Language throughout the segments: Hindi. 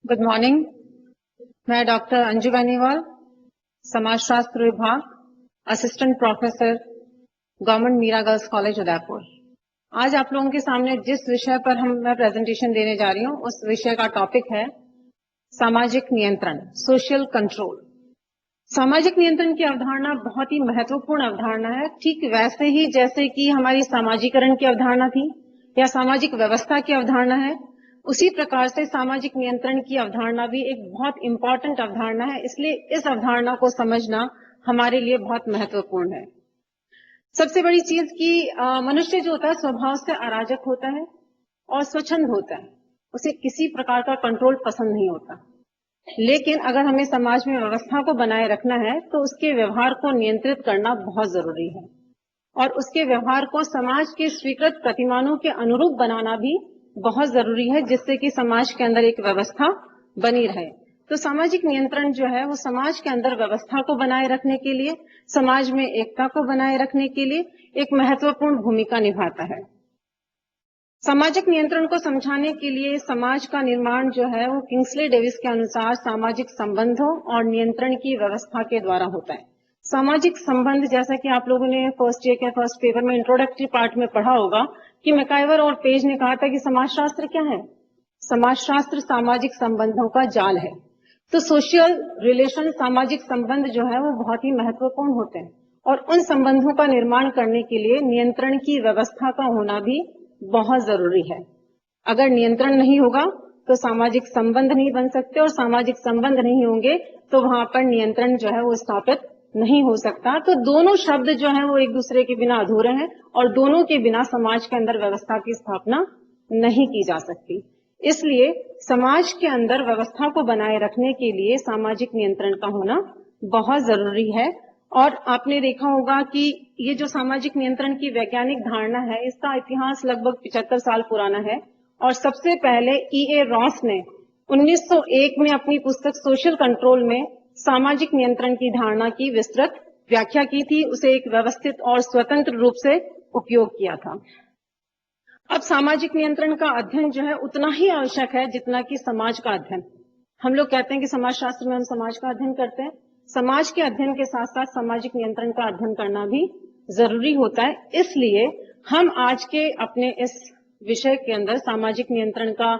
Good morning. मैं डॉक्टर अंजू बेनीवाल, समाजशास्त्र विभाग, assistant professor, government Meera girls college Udaipur. आज आप लोगों के सामने जिस विषय पर मैं प्रेजेंटेशन देने जा रही हूं उस विषय का टॉपिक है सामाजिक नियंत्रण, सोशल कंट्रोल। सामाजिक नियंत्रण की अवधारणा बहुत ही महत्वपूर्ण अवधारणा है, ठीक वैसे ही जैसे कि हमारी सामाजिकरण की अवधारणा थी या सामाजिक व्यवस्था की अवधारणा है, उसी प्रकार से सामाजिक नियंत्रण की अवधारणा भी एक बहुत इंपॉर्टेंट अवधारणा है। इसलिए इस अवधारणा को समझना हमारे लिए बहुत महत्वपूर्ण है। सबसे बड़ी चीज कि मनुष्य जो होता है स्वभाव से अराजक होता है और स्वच्छंद होता है, उसे किसी प्रकार का कंट्रोल पसंद नहीं होता। लेकिन अगर हमें समाज में व्यवस्था को बनाए रखना है तो उसके व्यवहार को नियंत्रित करना बहुत जरूरी है और उसके व्यवहार को समाज के स्वीकृत प्रतिमानों के अनुरूप बनाना भी बहुत जरूरी है, जिससे कि समाज के अंदर एक व्यवस्था बनी रहे। तो सामाजिक नियंत्रण जो है वो समाज के अंदर व्यवस्था को बनाए रखने के लिए, समाज में एकता को बनाए रखने के लिए एक महत्वपूर्ण भूमिका निभाता है। सामाजिक नियंत्रण को समझाने के लिए समाज का निर्माण जो है वो किंग्सले डेविस के अनुसार सामाजिक संबंधों और नियंत्रण की व्यवस्था के द्वारा होता है। सामाजिक संबंध, जैसा कि आप लोगों ने फर्स्ट ईयर के फर्स्ट पेपर में इंट्रोडक्टरी पार्ट में पढ़ा होगा कि मैकाइवर और पेज ने कहा था कि समाजशास्त्र क्या है? समाजशास्त्र सामाजिक संबंधों का जाल है। तो सोशल रिलेशन, सामाजिक संबंध जो है वो बहुत ही महत्वपूर्ण होते हैं और उन संबंधों का निर्माण करने के लिए नियंत्रण की व्यवस्था का होना भी बहुत जरूरी है। अगर नियंत्रण नहीं होगा तो सामाजिक संबंध नहीं बन सकते और सामाजिक संबंध नहीं होंगे तो वहां पर नियंत्रण जो है वो स्थापित नहीं हो सकता। तो दोनों शब्द जो है वो एक दूसरे के बिना अधूरे हैं और दोनों के बिना समाज के अंदर व्यवस्था की स्थापना नहीं की जा सकती। इसलिए समाज के अंदर व्यवस्था को बनाए रखने के लिए सामाजिक नियंत्रण का होना बहुत जरूरी है। और आपने देखा होगा कि ये जो सामाजिक नियंत्रण की वैज्ञानिक धारणा है, इसका इतिहास लगभग 75 साल पुराना है और सबसे पहले E.A. रॉस ने 1901 में अपनी पुस्तक सोशल कंट्रोल में सामाजिक नियंत्रण की धारणा की विस्तृत व्याख्या की थी। उसे एक व्यवस्थित और स्वतंत्र रूप से उपयोग किया था। अब सामाजिक नियंत्रण का अध्ययन जो है उतना ही आवश्यक है जितना कि समाज का अध्ययन। हम लोग कहते हैं कि समाजशास्त्र में हम समाज का अध्ययन करते हैं, समाज के अध्ययन के साथ साथ सामाजिक नियंत्रण का अध्ययन करना भी जरूरी होता है। इसलिए हम आज के अपने इस विषय के अंदर सामाजिक नियंत्रण का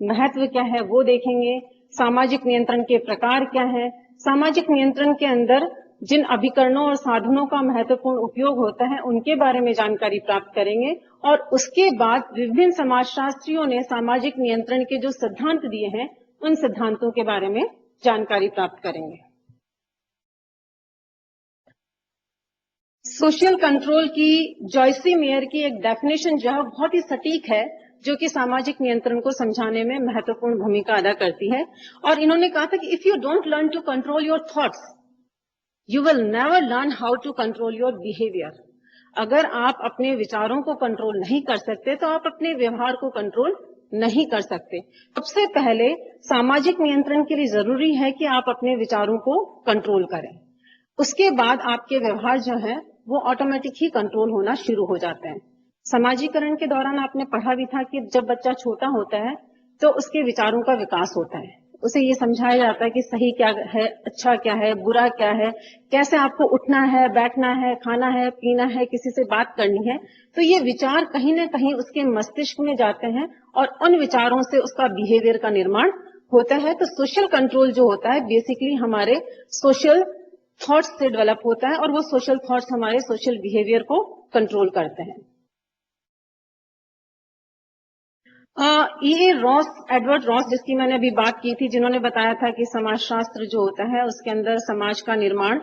महत्व क्या है वो देखेंगे, सामाजिक नियंत्रण के प्रकार क्या है, सामाजिक नियंत्रण के अंदर जिन अभिकरणों और साधनों का महत्वपूर्ण उपयोग होता है उनके बारे में जानकारी प्राप्त करेंगे और उसके बाद विभिन्न समाजशास्त्रियों ने सामाजिक नियंत्रण के जो सिद्धांत दिए हैं उन सिद्धांतों के बारे में जानकारी प्राप्त करेंगे। सोशल कंट्रोल की जॉयसी मेयर की एक डेफिनेशन जो है बहुत ही सटीक है, जो कि सामाजिक नियंत्रण को समझाने में महत्वपूर्ण भूमिका अदा करती है। और इन्होंने कहा था कि if you don't learn to control your thoughts you will never learn how to control your behaviour. अगर आप अपने विचारों को कंट्रोल नहीं कर सकते तो आप अपने व्यवहार को कंट्रोल नहीं कर सकते। सबसे पहले सामाजिक नियंत्रण के लिए जरूरी है कि आप अपने विचारों को कंट्रोल करें, उसके बाद आपके व्यवहार जो है वो ऑटोमेटिक ही कंट्रोल होना शुरू हो जाते हैं। समाजीकरण के दौरान आपने पढ़ा भी था कि जब बच्चा छोटा होता है तो उसके विचारों का विकास होता है, उसे ये समझाया जाता है कि सही क्या है, अच्छा क्या है, बुरा क्या है, कैसे आपको उठना है, बैठना है, खाना है, पीना है, किसी से बात करनी है। तो ये विचार कहीं ना कहीं उसके मस्तिष्क में जाते हैं और उन विचारों से उसका बिहेवियर का निर्माण होता है। तो सोशल कंट्रोल जो होता है बेसिकली हमारे सोशल थॉट्स से डेवलप होता है और वो सोशल थॉट्स हमारे सोशल बिहेवियर को कंट्रोल करते हैं। E.A. रॉस, एडवर्ड रॉस, जिसकी मैंने अभी बात की थी, जिन्होंने बताया था कि समाजशास्त्र जो होता है उसके अंदर समाज का निर्माण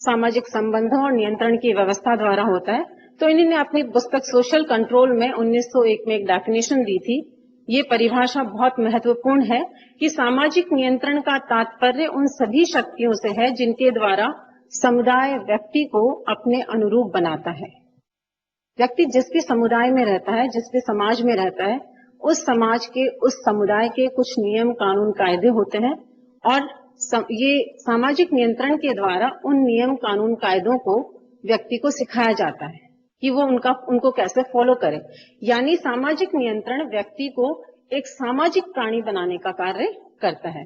सामाजिक संबंधों और नियंत्रण की व्यवस्था द्वारा होता है। तो इन्होंने अपनी पुस्तक सोशल कंट्रोल में 1901 में एक डेफिनेशन दी थी। ये परिभाषा बहुत महत्वपूर्ण है कि सामाजिक नियंत्रण का तात्पर्य उन सभी शक्तियों से है जिनके द्वारा समुदाय व्यक्ति को अपने अनुरूप बनाता है। व्यक्ति जिस भी समुदाय में रहता है, जिस भी समाज में रहता है, उस समाज के, उस समुदाय के कुछ नियम कानून कायदे होते हैं और ये सामाजिक नियंत्रण के द्वारा उन नियम कानून कायदों को व्यक्ति को सिखाया जाता है कि वो उनको कैसे फॉलो करे। यानी सामाजिक नियंत्रण व्यक्ति को एक सामाजिक प्राणी बनाने का कार्य करता है।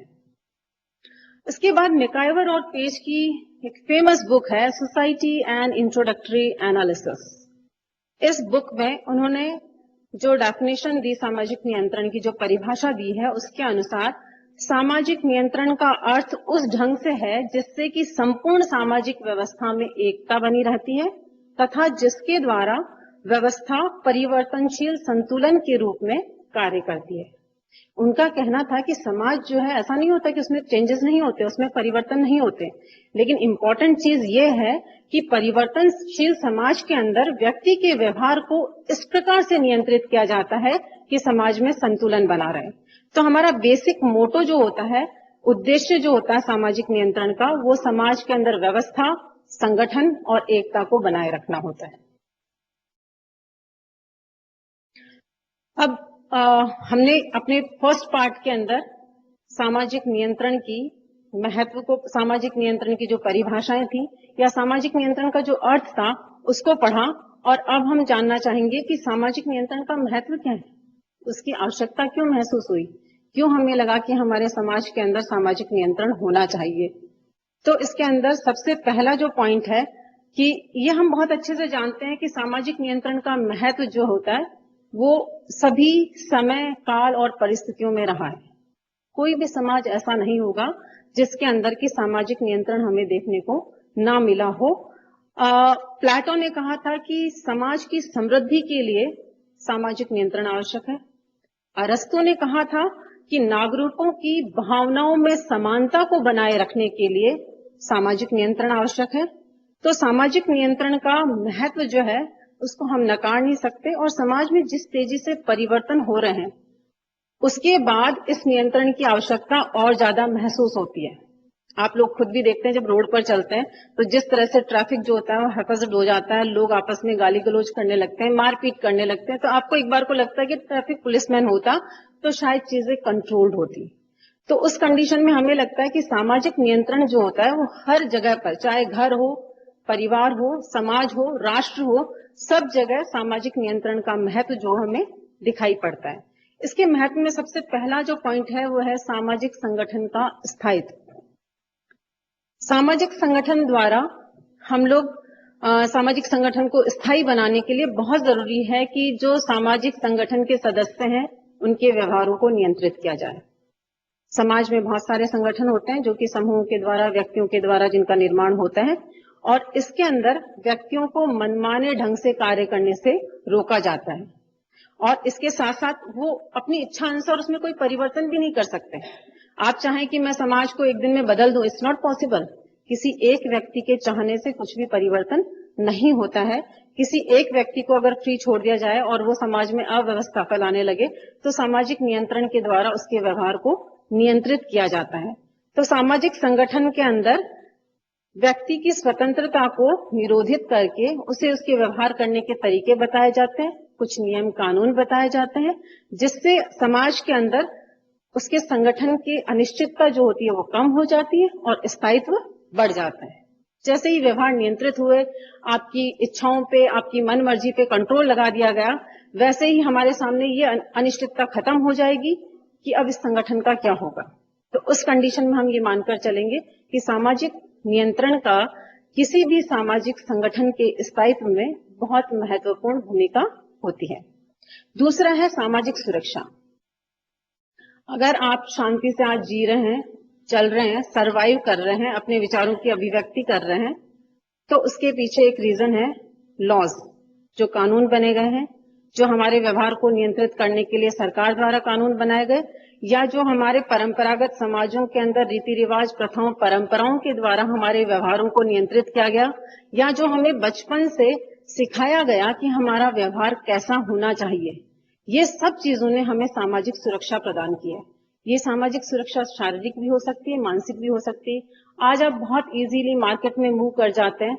इसके बाद मैकाइवर और पेज की एक फेमस बुक है सोसाइटी एंड इंट्रोडक्टरी एनालिसिस। इस बुक में उन्होंने जो डेफिनेशन दी सामाजिक नियंत्रण की, जो परिभाषा दी है, उसके अनुसार सामाजिक नियंत्रण का अर्थ उस ढंग से है जिससे कि संपूर्ण सामाजिक व्यवस्था में एकता बनी रहती है तथा जिसके द्वारा व्यवस्था परिवर्तनशील संतुलन के रूप में कार्य करती है। उनका कहना था कि समाज जो है, ऐसा नहीं होता कि उसमें चेंजेस नहीं होते, उसमें परिवर्तन नहीं होते, लेकिन इंपॉर्टेंट चीज ये है कि परिवर्तनशील समाज के अंदर व्यक्ति के व्यवहार को इस प्रकार से नियंत्रित किया जाता है कि समाज में संतुलन बना रहे। तो हमारा बेसिक मोटो जो होता है, उद्देश्य जो होता है सामाजिक नियंत्रण का, वो समाज के अंदर व्यवस्था, संगठन और एकता को बनाए रखना होता है। अब हमने अपने फर्स्ट पार्ट के अंदर सामाजिक नियंत्रण की महत्व को, सामाजिक नियंत्रण की जो परिभाषाएं थी या सामाजिक नियंत्रण का जो अर्थ था, उसको पढ़ा। और अब हम जानना चाहेंगे कि सामाजिक नियंत्रण का महत्व क्या है, उसकी आवश्यकता क्यों महसूस हुई, क्यों हमें लगा कि हमारे समाज के अंदर सामाजिक नियंत्रण होना चाहिए। तो इसके अंदर सबसे पहला जो पॉइंट है कि ये हम बहुत अच्छे से जानते हैं कि सामाजिक नियंत्रण का महत्व जो होता है वो सभी समय, काल और परिस्थितियों में रहा है। कोई भी समाज ऐसा नहीं होगा जिसके अंदर की सामाजिक नियंत्रण हमें देखने को ना मिला हो। प्लेटो ने कहा था कि समाज की समृद्धि के लिए सामाजिक नियंत्रण आवश्यक है। अरस्तु ने कहा था कि नागरिकों की भावनाओं में समानता को बनाए रखने के लिए सामाजिक नियंत्रण आवश्यक है। तो सामाजिक नियंत्रण का महत्व जो है उसको हम नकार नहीं सकते, और समाज में जिस तेजी से परिवर्तन हो रहे हैं उसके बाद इस नियंत्रण की आवश्यकता और ज्यादा महसूस होती है। आप लोग खुद भी देखते हैं, जब रोड पर चलते हैं तो जिस तरह से ट्रैफिक जो होता है वो हैफाजत हो जाता है, लोग आपस में गाली गलौज करने लगते हैं, मारपीट करने लगते हैं। तो आपको एक बार को लगता है कि ट्रैफिक पुलिसमैन होता तो शायद चीजें कंट्रोल्ड होती। तो उस कंडीशन में हमें लगता है कि सामाजिक नियंत्रण जो होता है वो हर जगह पर, चाहे घर हो, परिवार हो, समाज हो, राष्ट्र हो, सब जगह सामाजिक नियंत्रण का महत्व जो हमें दिखाई पड़ता है। इसके महत्व में सबसे पहला जो पॉइंट है वो है सामाजिक संगठन का स्थायित्व। सामाजिक संगठन द्वारा हम लोग सामाजिक संगठन को स्थायी बनाने के लिए बहुत जरूरी है कि जो सामाजिक संगठन के सदस्य हैं उनके व्यवहारों को नियंत्रित किया जाए। समाज में बहुत सारे संगठन होते हैं जो कि समूहों के द्वारा, व्यक्तियों के द्वारा जिनका निर्माण होता है, और इसके अंदर व्यक्तियों को मनमाने ढंग से कार्य करने से रोका जाता है। और इसके साथ साथ वो अपनी इच्छा अनुसार उसमें कोई परिवर्तन भी नहीं कर सकते। आप चाहें कि मैं समाज को एक दिन में बदल दूं, इट्स नॉट पॉसिबल। किसी एक व्यक्ति के चाहने से कुछ भी परिवर्तन नहीं होता है। किसी एक व्यक्ति को अगर फ्री छोड़ दिया जाए और वो समाज में अव्यवस्था फैलाने लगे तो सामाजिक नियंत्रण के द्वारा उसके व्यवहार को नियंत्रित किया जाता है। तो सामाजिक संगठन के अंदर व्यक्ति की स्वतंत्रता को निरोधित करके उसे उसके व्यवहार करने के तरीके बताए जाते हैं, कुछ नियम कानून बताए जाते हैं, जिससे समाज के अंदर उसके संगठन की अनिश्चितता जो होती है वो कम हो जाती है और स्थायित्व बढ़ जाता है। जैसे ही व्यवहार नियंत्रित हुए, आपकी इच्छाओं पे, आपकी मन मर्जी पे कंट्रोल लगा दिया गया, वैसे ही हमारे सामने ये अनिश्चितता खत्म हो जाएगी कि अब इस संगठन का क्या होगा। तो उस कंडीशन में हम ये मानकर चलेंगे कि सामाजिक नियंत्रण का किसी भी सामाजिक संगठन के स्थायित्व में बहुत महत्वपूर्ण भूमिका होती है। दूसरा है सामाजिक सुरक्षा। अगर आप शांति से आज जी रहे हैं, चल रहे हैं, सरवाइव कर रहे हैं, अपने विचारों की अभिव्यक्ति कर रहे हैं, तो उसके पीछे एक रीजन है लॉज, जो कानून बने गए हैं, जो हमारे व्यवहार को नियंत्रित करने के लिए सरकार द्वारा कानून बनाए गए, या जो हमारे परंपरागत समाजों के अंदर रीति रिवाज, प्रथाओं, परंपराओं के द्वारा हमारे व्यवहारों को नियंत्रित किया गया, या जो हमें बचपन से सिखाया गया कि हमारा व्यवहार कैसा होना चाहिए। ये सब चीजों ने हमें सामाजिक सुरक्षा प्रदान की है। ये सामाजिक सुरक्षा शारीरिक भी हो सकती है, मानसिक भी हो सकती है। आज आप बहुत इजीली मार्केट में मूव कर जाते हैं,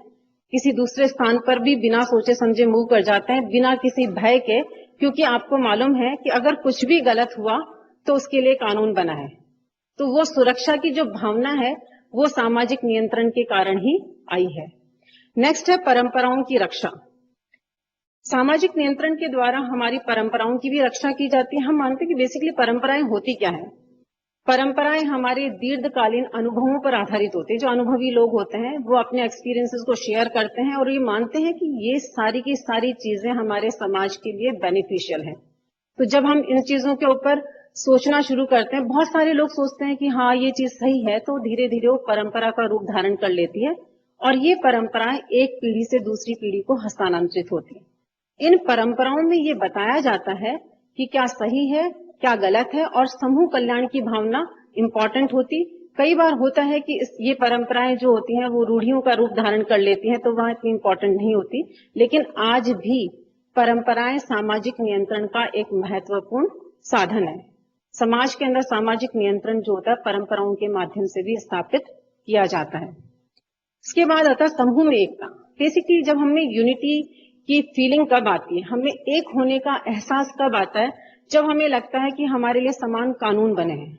किसी दूसरे स्थान पर भी बिना सोचे समझे मूव कर जाते हैं, बिना किसी भय के, क्योंकि आपको मालूम है कि अगर कुछ भी गलत हुआ तो उसके लिए कानून बना है। तो वो सुरक्षा की जो भावना है वो सामाजिक नियंत्रण के कारण ही आई है। नेक्स्ट है परंपराओं की रक्षा। सामाजिक नियंत्रण के द्वारा हमारी परंपराओं की भी रक्षा की जाती है। हम मानते हैं कि बेसिकली परंपराएं होती क्या है? परंपराएं हमारे दीर्घकालीन अनुभवों पर आधारित होती है। जो अनुभवी लोग होते हैं वो अपने एक्सपीरियंसेस को शेयर करते हैं और ये मानते हैं कि ये सारी की सारी चीजें हमारे समाज के लिए बेनिफिशियल है। तो जब हम इन चीजों के ऊपर सोचना शुरू करते हैं, बहुत सारे लोग सोचते हैं कि हाँ ये चीज सही है, तो धीरे धीरे वो परंपरा का रूप धारण कर लेती है और ये परंपराएं एक पीढ़ी से दूसरी पीढ़ी को हस्तांतरित होती है। इन परंपराओं में ये बताया जाता है कि क्या सही है, क्या गलत है, और समूह कल्याण की भावना इंपॉर्टेंट होती। कई बार होता है कि ये परंपराएं जो होती हैं वो रूढ़ियों का रूप धारण कर लेती हैं, तो वह इतनी इंपॉर्टेंट नहीं होती। लेकिन आज भी परंपराएं सामाजिक नियंत्रण का एक महत्वपूर्ण साधन है। समाज के अंदर सामाजिक नियंत्रण जो होता है परंपराओं के माध्यम से भी स्थापित किया जाता है। इसके बाद आता है समूह में एकता। बेसिकली जब हमें यूनिटी की फीलिंग कब आती है, हमें एक होने का एहसास कब आता है, जब हमें लगता है कि हमारे लिए समान कानून बने हैं।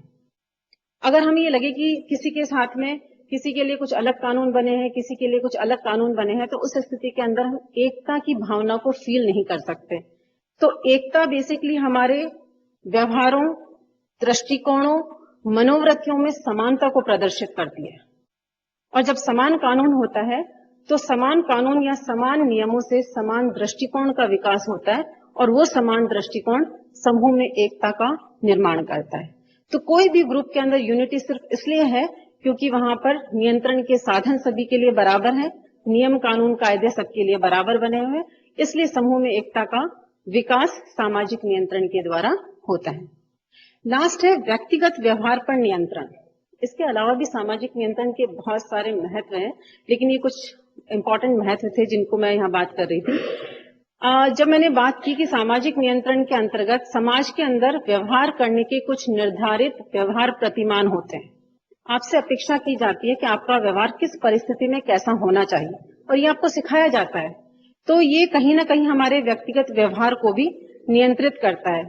अगर हमें ये लगे कि किसी के साथ में किसी के लिए कुछ अलग कानून बने हैं, किसी के लिए कुछ अलग कानून बने हैं, तो उस स्थिति के अंदर हम एकता की भावना को फील नहीं कर सकते। तो एकता बेसिकली हमारे व्यवहारों, दृष्टिकोणों, मनोवृत्तियों में समानता को प्रदर्शित करती है। और जब समान कानून होता है तो समान कानून या समान नियमों से समान दृष्टिकोण का विकास होता है और वो समान दृष्टिकोण समूह में एकता का निर्माण करता है। तो कोई भी ग्रुप के अंदर यूनिटी सिर्फ इसलिए है क्योंकि वहां पर नियंत्रण के साधन सभी के लिए बराबर हैं, नियम कानून कायदे सबके लिए बराबर बने हुए हैं, इसलिए समूह में एकता का विकास सामाजिक नियंत्रण के द्वारा होता है। लास्ट है व्यक्तिगत व्यवहार पर नियंत्रण। इसके अलावा भी सामाजिक नियंत्रण के बहुत सारे महत्व हैं, लेकिन ये कुछ इंपॉर्टेंट महत्व थे जिनको मैं यहाँ बात कर रही थी। जब मैंने बात की कि सामाजिक नियंत्रण के अंतर्गत समाज के अंदर व्यवहार करने के कुछ निर्धारित व्यवहार प्रतिमान होते हैं। आपसे अपेक्षा की जाती है कि आपका व्यवहार किस परिस्थिति में कैसा होना चाहिए और ये आपको सिखाया जाता है। तो ये कहीं ना कहीं हमारे व्यक्तिगत व्यवहार को भी नियंत्रित करता है।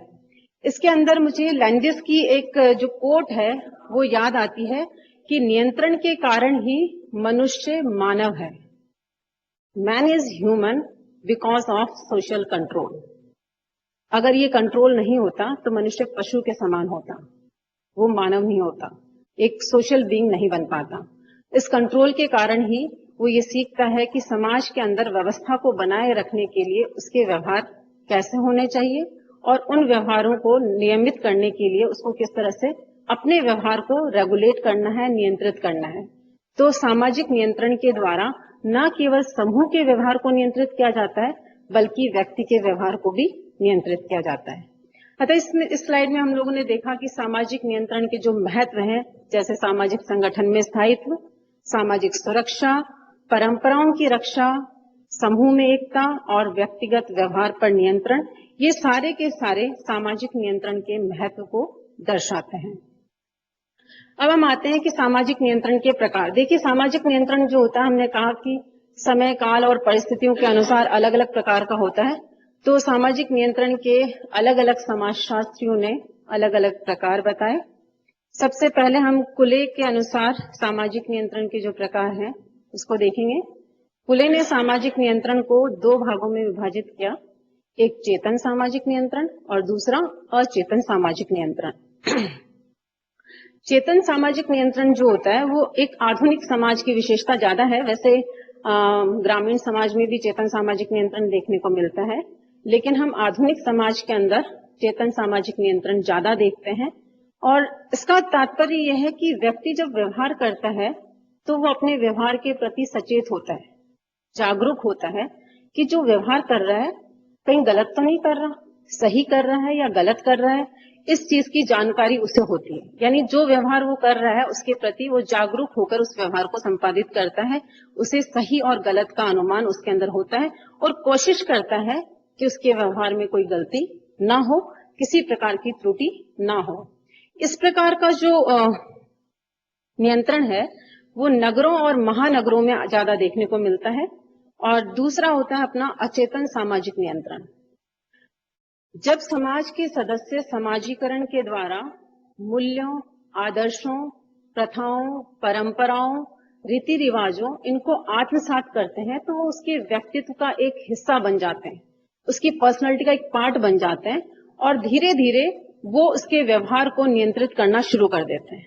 इसके अंदर मुझे लैंडिस की एक जो कोट है वो याद आती है कि नियंत्रण के कारण ही मनुष्य मानव है। Man is human because of social control. अगर ये कंट्रोल नहीं होता तो मनुष्य पशु के समान होता, वो मानव नहीं होता, एक सोशल बीइंग नहीं बन पाता। इस कंट्रोल के कारण ही वो ये सीखता है कि समाज के अंदर व्यवस्था को बनाए रखने के लिए उसके व्यवहार कैसे होने चाहिए और उन व्यवहारों को नियमित करने के लिए उसको किस तरह से अपने व्यवहार को रेगुलेट करना है, नियंत्रित करना है। तो सामाजिक नियंत्रण के द्वारा न केवल समूह के व्यवहार को नियंत्रित किया जाता है बल्कि व्यक्ति के व्यवहार को भी नियंत्रित किया जाता है। अतः इस स्लाइड में हम लोगों ने देखा कि सामाजिक नियंत्रण के जो महत्व हैं, जैसे सामाजिक संगठन में स्थायित्व, सामाजिक सुरक्षा, परंपराओं की रक्षा, समूह में एकता और व्यक्तिगत व्यवहार पर नियंत्रण, ये सारे के सारे सामाजिक नियंत्रण के महत्व को दर्शाते हैं। अब हम आते हैं कि सामाजिक नियंत्रण के प्रकार। देखिए, सामाजिक नियंत्रण जो होता है, हमने कहा कि समय, काल और परिस्थितियों के अनुसार अलग अलग प्रकार का होता है। तो सामाजिक नियंत्रण के अलग अलग समाजशास्त्रियों ने अलग अलग प्रकार बताए। सबसे पहले हम कुले के अनुसार सामाजिक नियंत्रण के जो प्रकार हैं उसको देखेंगे। कुले ने सामाजिक नियंत्रण को दो भागों में विभाजित किया, एक चेतन सामाजिक नियंत्रण और दूसरा अचेतन सामाजिक नियंत्रण। चेतन सामाजिक नियंत्रण जो होता है वो एक आधुनिक समाज की विशेषता ज्यादा है। वैसे ग्रामीण समाज में भी चेतन सामाजिक नियंत्रण देखने को मिलता है, लेकिन हम आधुनिक समाज के अंदर चेतन सामाजिक नियंत्रण ज्यादा देखते हैं। और इसका तात्पर्य यह है कि व्यक्ति जब व्यवहार करता है तो वो अपने व्यवहार के प्रति सचेत होता है, जागरूक होता है कि जो व्यवहार कर रहा है कहीं गलत तो नहीं कर रहा, सही कर रहा है या गलत कर रहा है, इस चीज की जानकारी उसे होती है। यानी जो व्यवहार वो कर रहा है उसके प्रति वो जागरूक होकर उस व्यवहार को संपादित करता है, उसे सही और गलत का अनुमान उसके अंदर होता है और कोशिश करता है कि उसके व्यवहार में कोई गलती ना हो, किसी प्रकार की त्रुटि ना हो। इस प्रकार का जो नियंत्रण है वो नगरों और महानगरों में ज्यादा देखने को मिलता है। और दूसरा होता है अपना अचेतन सामाजिक नियंत्रण। जब समाज के सदस्य समाजीकरण के द्वारा मूल्यों, आदर्शों, प्रथाओं, परंपराओं, रीति रिवाजों इनको आत्मसात करते हैं तो वो उसके व्यक्तित्व का एक हिस्सा बन जाते हैं, उसकी पर्सनैलिटी का एक पार्ट बन जाते हैं और धीरे धीरे वो उसके व्यवहार को नियंत्रित करना शुरू कर देते हैं।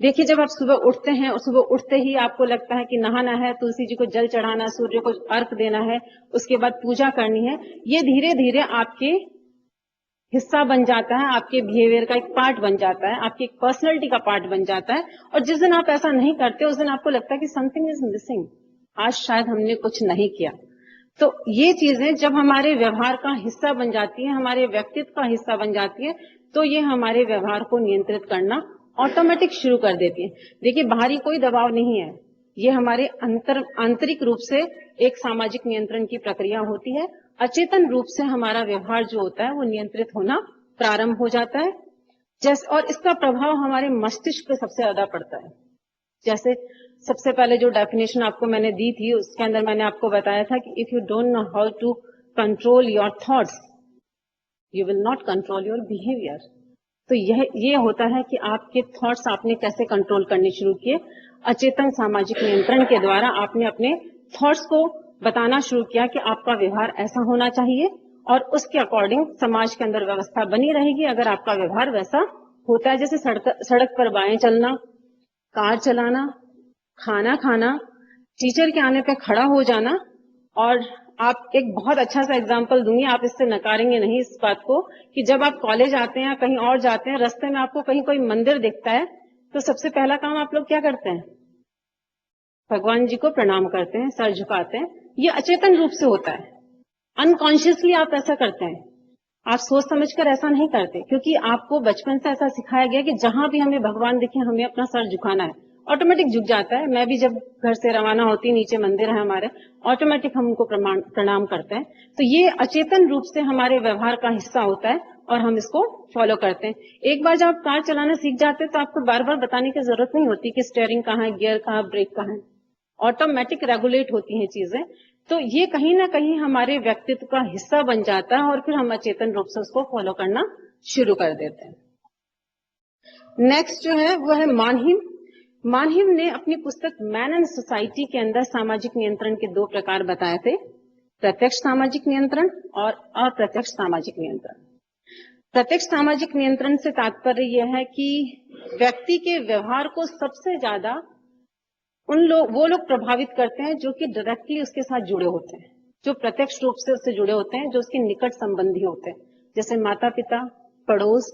देखिए, जब आप सुबह उठते हैं और सुबह उठते ही आपको लगता है कि नहाना है, तुलसी जी को जल चढ़ाना, सूर्य को अर्घ देना है, उसके बाद पूजा करनी है, ये धीरे धीरे आपके हिस्सा बन जाता है, आपके बिहेवियर का एक पार्ट बन जाता है, आपकी एक पर्सनैलिटी का पार्ट बन जाता है। और जिस दिन आप ऐसा नहीं करते, उस दिन आपको लगता है कि समथिंग इज मिसिंग, आज शायद हमने कुछ नहीं किया। तो ये चीजें जब हमारे व्यवहार का हिस्सा बन जाती है, हमारे व्यक्तित्व का हिस्सा बन जाती है, तो ये हमारे व्यवहार को नियंत्रित करना ऑटोमेटिक शुरू कर देती है। देखिए, बाहरी कोई दबाव नहीं है, ये हमारे आंतरिक रूप से एक सामाजिक नियंत्रण की प्रक्रिया होती है। अचेतन रूप से हमारा व्यवहार जो होता है वो नियंत्रित होना प्रारंभ हो जाता है। और इसका प्रभाव हमारे मस्तिष्क पे सबसे ज्यादा पड़ता है। जैसे सबसे पहले जो डेफिनेशन आपको मैंने दी थी, उसके अंदर मैंने आपको बताया था कि if you don't know how to control your thoughts, you will not control your behaviour. तो ये होता है कि आपके थॉट्स आपने कैसे कंट्रोल करने शुरू किए। अचेतन सामाजिक नियंत्रण के द्वारा आपने अपने थॉट्स को बताना शुरू किया कि आपका व्यवहार ऐसा होना चाहिए और उसके अकॉर्डिंग समाज के अंदर व्यवस्था बनी रहेगी अगर आपका व्यवहार वैसा होता है। जैसे सड़क पर बाएं चलना, कार चलाना, खाना खाना, टीचर के आने पे खड़ा हो जाना। और आप एक बहुत अच्छा सा एग्जाम्पल दूंगी, आप इससे नकारेंगे नहीं इस बात को, कि जब आप कॉलेज आते हैं या कहीं और जाते हैं, रास्ते में आपको कहीं कोई मंदिर दिखता है, तो सबसे पहला काम आप लोग क्या करते हैं? भगवान जी को प्रणाम करते हैं, सर झुकाते हैं। ये अचेतन रूप से होता है, अनकॉन्शियसली आप ऐसा करते हैं। आप सोच समझकर ऐसा नहीं करते, क्योंकि आपको बचपन से ऐसा सिखाया गया कि जहां भी हमें भगवान दिखे हमें अपना सर झुकाना है। ऑटोमेटिक झुक जाता है। मैं भी जब घर से रवाना होती, नीचे मंदिर है हमारे, ऑटोमेटिक हम उनको प्रणाम करते हैं। तो ये अचेतन रूप से हमारे व्यवहार का हिस्सा होता है और हम इसको फॉलो करते हैं। एक बार जब आप कार चलाना सीख जाते हैं तो आपको बार बार बताने की जरूरत नहीं होती कि स्टीयरिंग कहाँ है, गियर कहाँ, ब्रेक कहाँ है। ऑटोमेटिक रेगुलेट होती हैं चीजें। तो ये कहीं ना कहीं हमारे व्यक्तित्व का हिस्सा बन जाता है और फिर हम अचेतन रूप से उसको फॉलो करना शुरू कर देते हैं। नेक्स्ट जो है वो है मानहिम। मानहिम ने अपनी पुस्तक मैन एंड सोसाइटी के अंदर सामाजिक नियंत्रण के 2 प्रकार बताए थे, प्रत्यक्ष सामाजिक नियंत्रण और अप्रत्यक्ष सामाजिक नियंत्रण। प्रत्यक्ष सामाजिक नियंत्रण से तात्पर्य यह है कि व्यक्ति के व्यवहार को सबसे ज्यादा वो लोग प्रभावित करते हैं जो कि डायरेक्टली उसके साथ जुड़े होते हैं, जो प्रत्यक्ष रूप से उससे जुड़े होते हैं, जो उसके निकट संबंधी होते हैं, जैसे माता पिता, पड़ोस,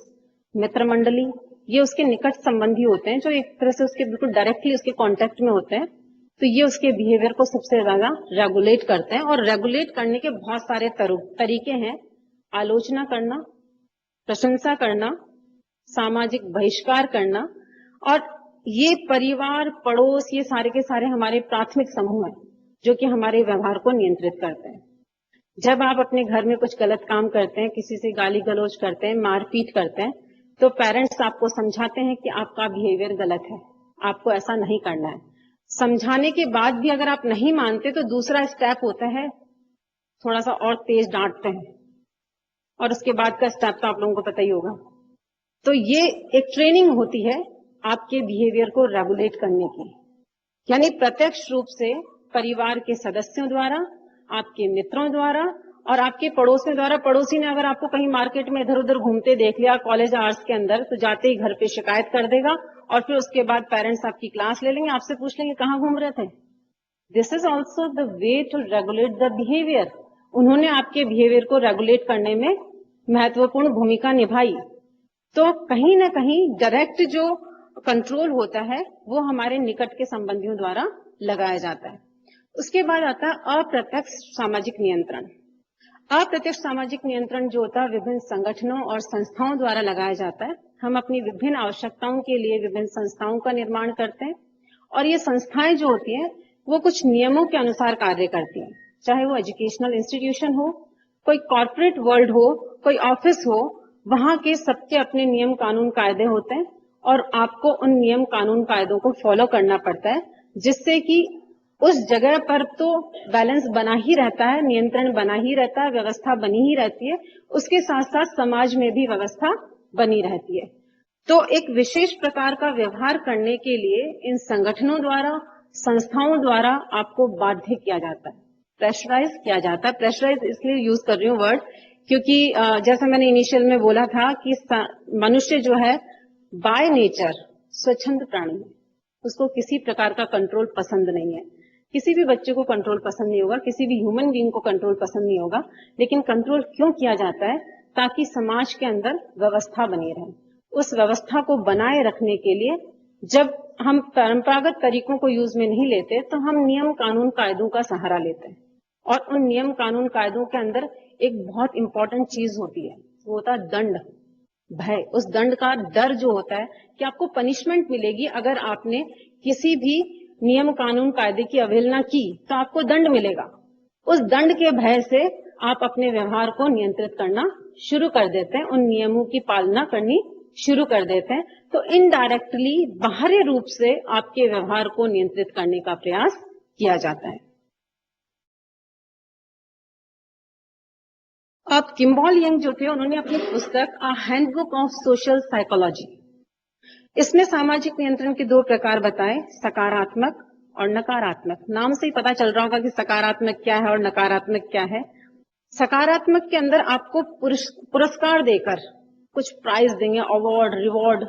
मित्र मंडली, ये उसके निकट संबंधी होते हैं, जो एक तरह से उसके बिल्कुल डायरेक्टली उसके कांटेक्ट में होते हैं। तो ये उसके बिहेवियर को सबसे ज्यादा रेगुलेट करते हैं। और रेगुलेट करने के बहुत सारे तरीके हैं। आलोचना करना, प्रशंसा करना, सामाजिक बहिष्कार करना। और ये परिवार, पड़ोस, ये सारे के सारे हमारे प्राथमिक समूह हैं जो कि हमारे व्यवहार को नियंत्रित करते हैं। जब आप अपने घर में कुछ गलत काम करते हैं, किसी से गाली गलौज करते हैं, मारपीट करते हैं, तो पेरेंट्स आपको समझाते हैं कि आपका बिहेवियर गलत है, आपको ऐसा नहीं करना है। समझाने के बाद भी अगर आप नहीं मानते तो दूसरा स्टेप होता है, थोड़ा सा और तेज डांटते हैं, और उसके बाद का स्टेप तो आप लोगों को पता ही होगा। तो ये एक ट्रेनिंग होती है आपके बिहेवियर को रेगुलेट करने की, यानी प्रत्यक्ष रूप से परिवार के सदस्यों द्वारा, आपके मित्रों द्वारा और आपके पड़ोसियों द्वारा। पड़ोसी ने अगर आपको कहीं मार्केट में इधर उधर घूमते देख लिया कॉलेज आवर्स के अंदर, तो जाते ही घर पे शिकायत कर देगा और फिर उसके बाद पेरेंट्स आपकी क्लास ले लेंगे, आपसे पूछ लेंगे कहाँ घूम रहे थे। This is also the way to regulate the behaviour. उन्होंने आपके बिहेवियर को रेगुलेट करने में महत्वपूर्ण भूमिका निभाई। तो कहीं ना कहीं डायरेक्ट जो कंट्रोल होता है वो हमारे निकट के संबंधियों द्वारा लगाया जाता है। उसके बाद आता है अप्रत्यक्ष सामाजिक नियंत्रण। अप्रत्यक्ष सामाजिक नियंत्रण जो होता है विभिन्न संगठनों और संस्थाओं द्वारा लगाया जाता है। हम अपनी विभिन्न आवश्यकताओं के लिए विभिन्न संस्थाओं का निर्माण करते हैं और ये संस्थाएं जो होती हैं वो कुछ नियमों के अनुसार कार्य करती हैं, चाहे वो एजुकेशनल इंस्टीट्यूशन हो, कोई कॉर्पोरेट वर्ल्ड हो, कोई ऑफिस हो, वहां के सबके अपने नियम कानून कायदे होते हैं और आपको उन नियम कानून कायदों को फॉलो करना पड़ता है, जिससे कि उस जगह पर तो बैलेंस बना ही रहता है, नियंत्रण बना ही रहता है, व्यवस्था बनी ही रहती है, उसके साथ साथ समाज में भी व्यवस्था बनी रहती है। तो एक विशेष प्रकार का व्यवहार करने के लिए इन संगठनों द्वारा, संस्थाओं द्वारा आपको बाध्य किया जाता है, प्रेशराइज किया जाता है। प्रेशराइज इसलिए यूज कर रही हूँ वर्ड क्योंकि जैसा मैंने इनिशियल में बोला था कि मनुष्य जो है बाय नेचर स्वच्छंद प्राणी है, उसको किसी प्रकार का कंट्रोल पसंद नहीं है। किसी भी बच्चे को कंट्रोल पसंद नहीं होगा, किसी भी ह्यूमन बीइंग को कंट्रोल पसंद नहीं होगा, लेकिन कंट्रोल क्यों किया जाता है? ताकि समाज के अंदर व्यवस्था बनी रहे। उस व्यवस्था को बनाए रखने के लिए जब हम परंपरागत तरीकों को यूज में नहीं लेते तो हम नियम कानून कायदों का सहारा लेते हैं, और उन नियम कानून कायदों के अंदर एक बहुत इंपॉर्टेंट चीज होती है, वो होता है दंड, भय। उस दंड का डर जो होता है कि आपको पनिशमेंट मिलेगी, अगर आपने किसी भी नियम कानून कायदे की अवहेलना की तो आपको दंड मिलेगा। उस दंड के भय से आप अपने व्यवहार को नियंत्रित करना शुरू कर देते हैं, उन नियमों की पालना करनी शुरू कर देते हैं। तो इनडायरेक्टली बाहरी रूप से आपके व्यवहार को नियंत्रित करने का प्रयास किया जाता है। अब किम्बॉल यंग जो थे, उन्होंने अपनी पुस्तक अ हैंडबुक ऑफ सोशल साइकोलॉजी, इसमें सामाजिक नियंत्रण के 2 प्रकार बताए, सकारात्मक और नकारात्मक। नाम से ही पता चल रहा होगा कि सकारात्मक क्या है और नकारात्मक क्या है। सकारात्मक के अंदर आपको पुरस्कार देकर कुछ प्राइज देंगे, अवार्ड, रिवॉर्ड,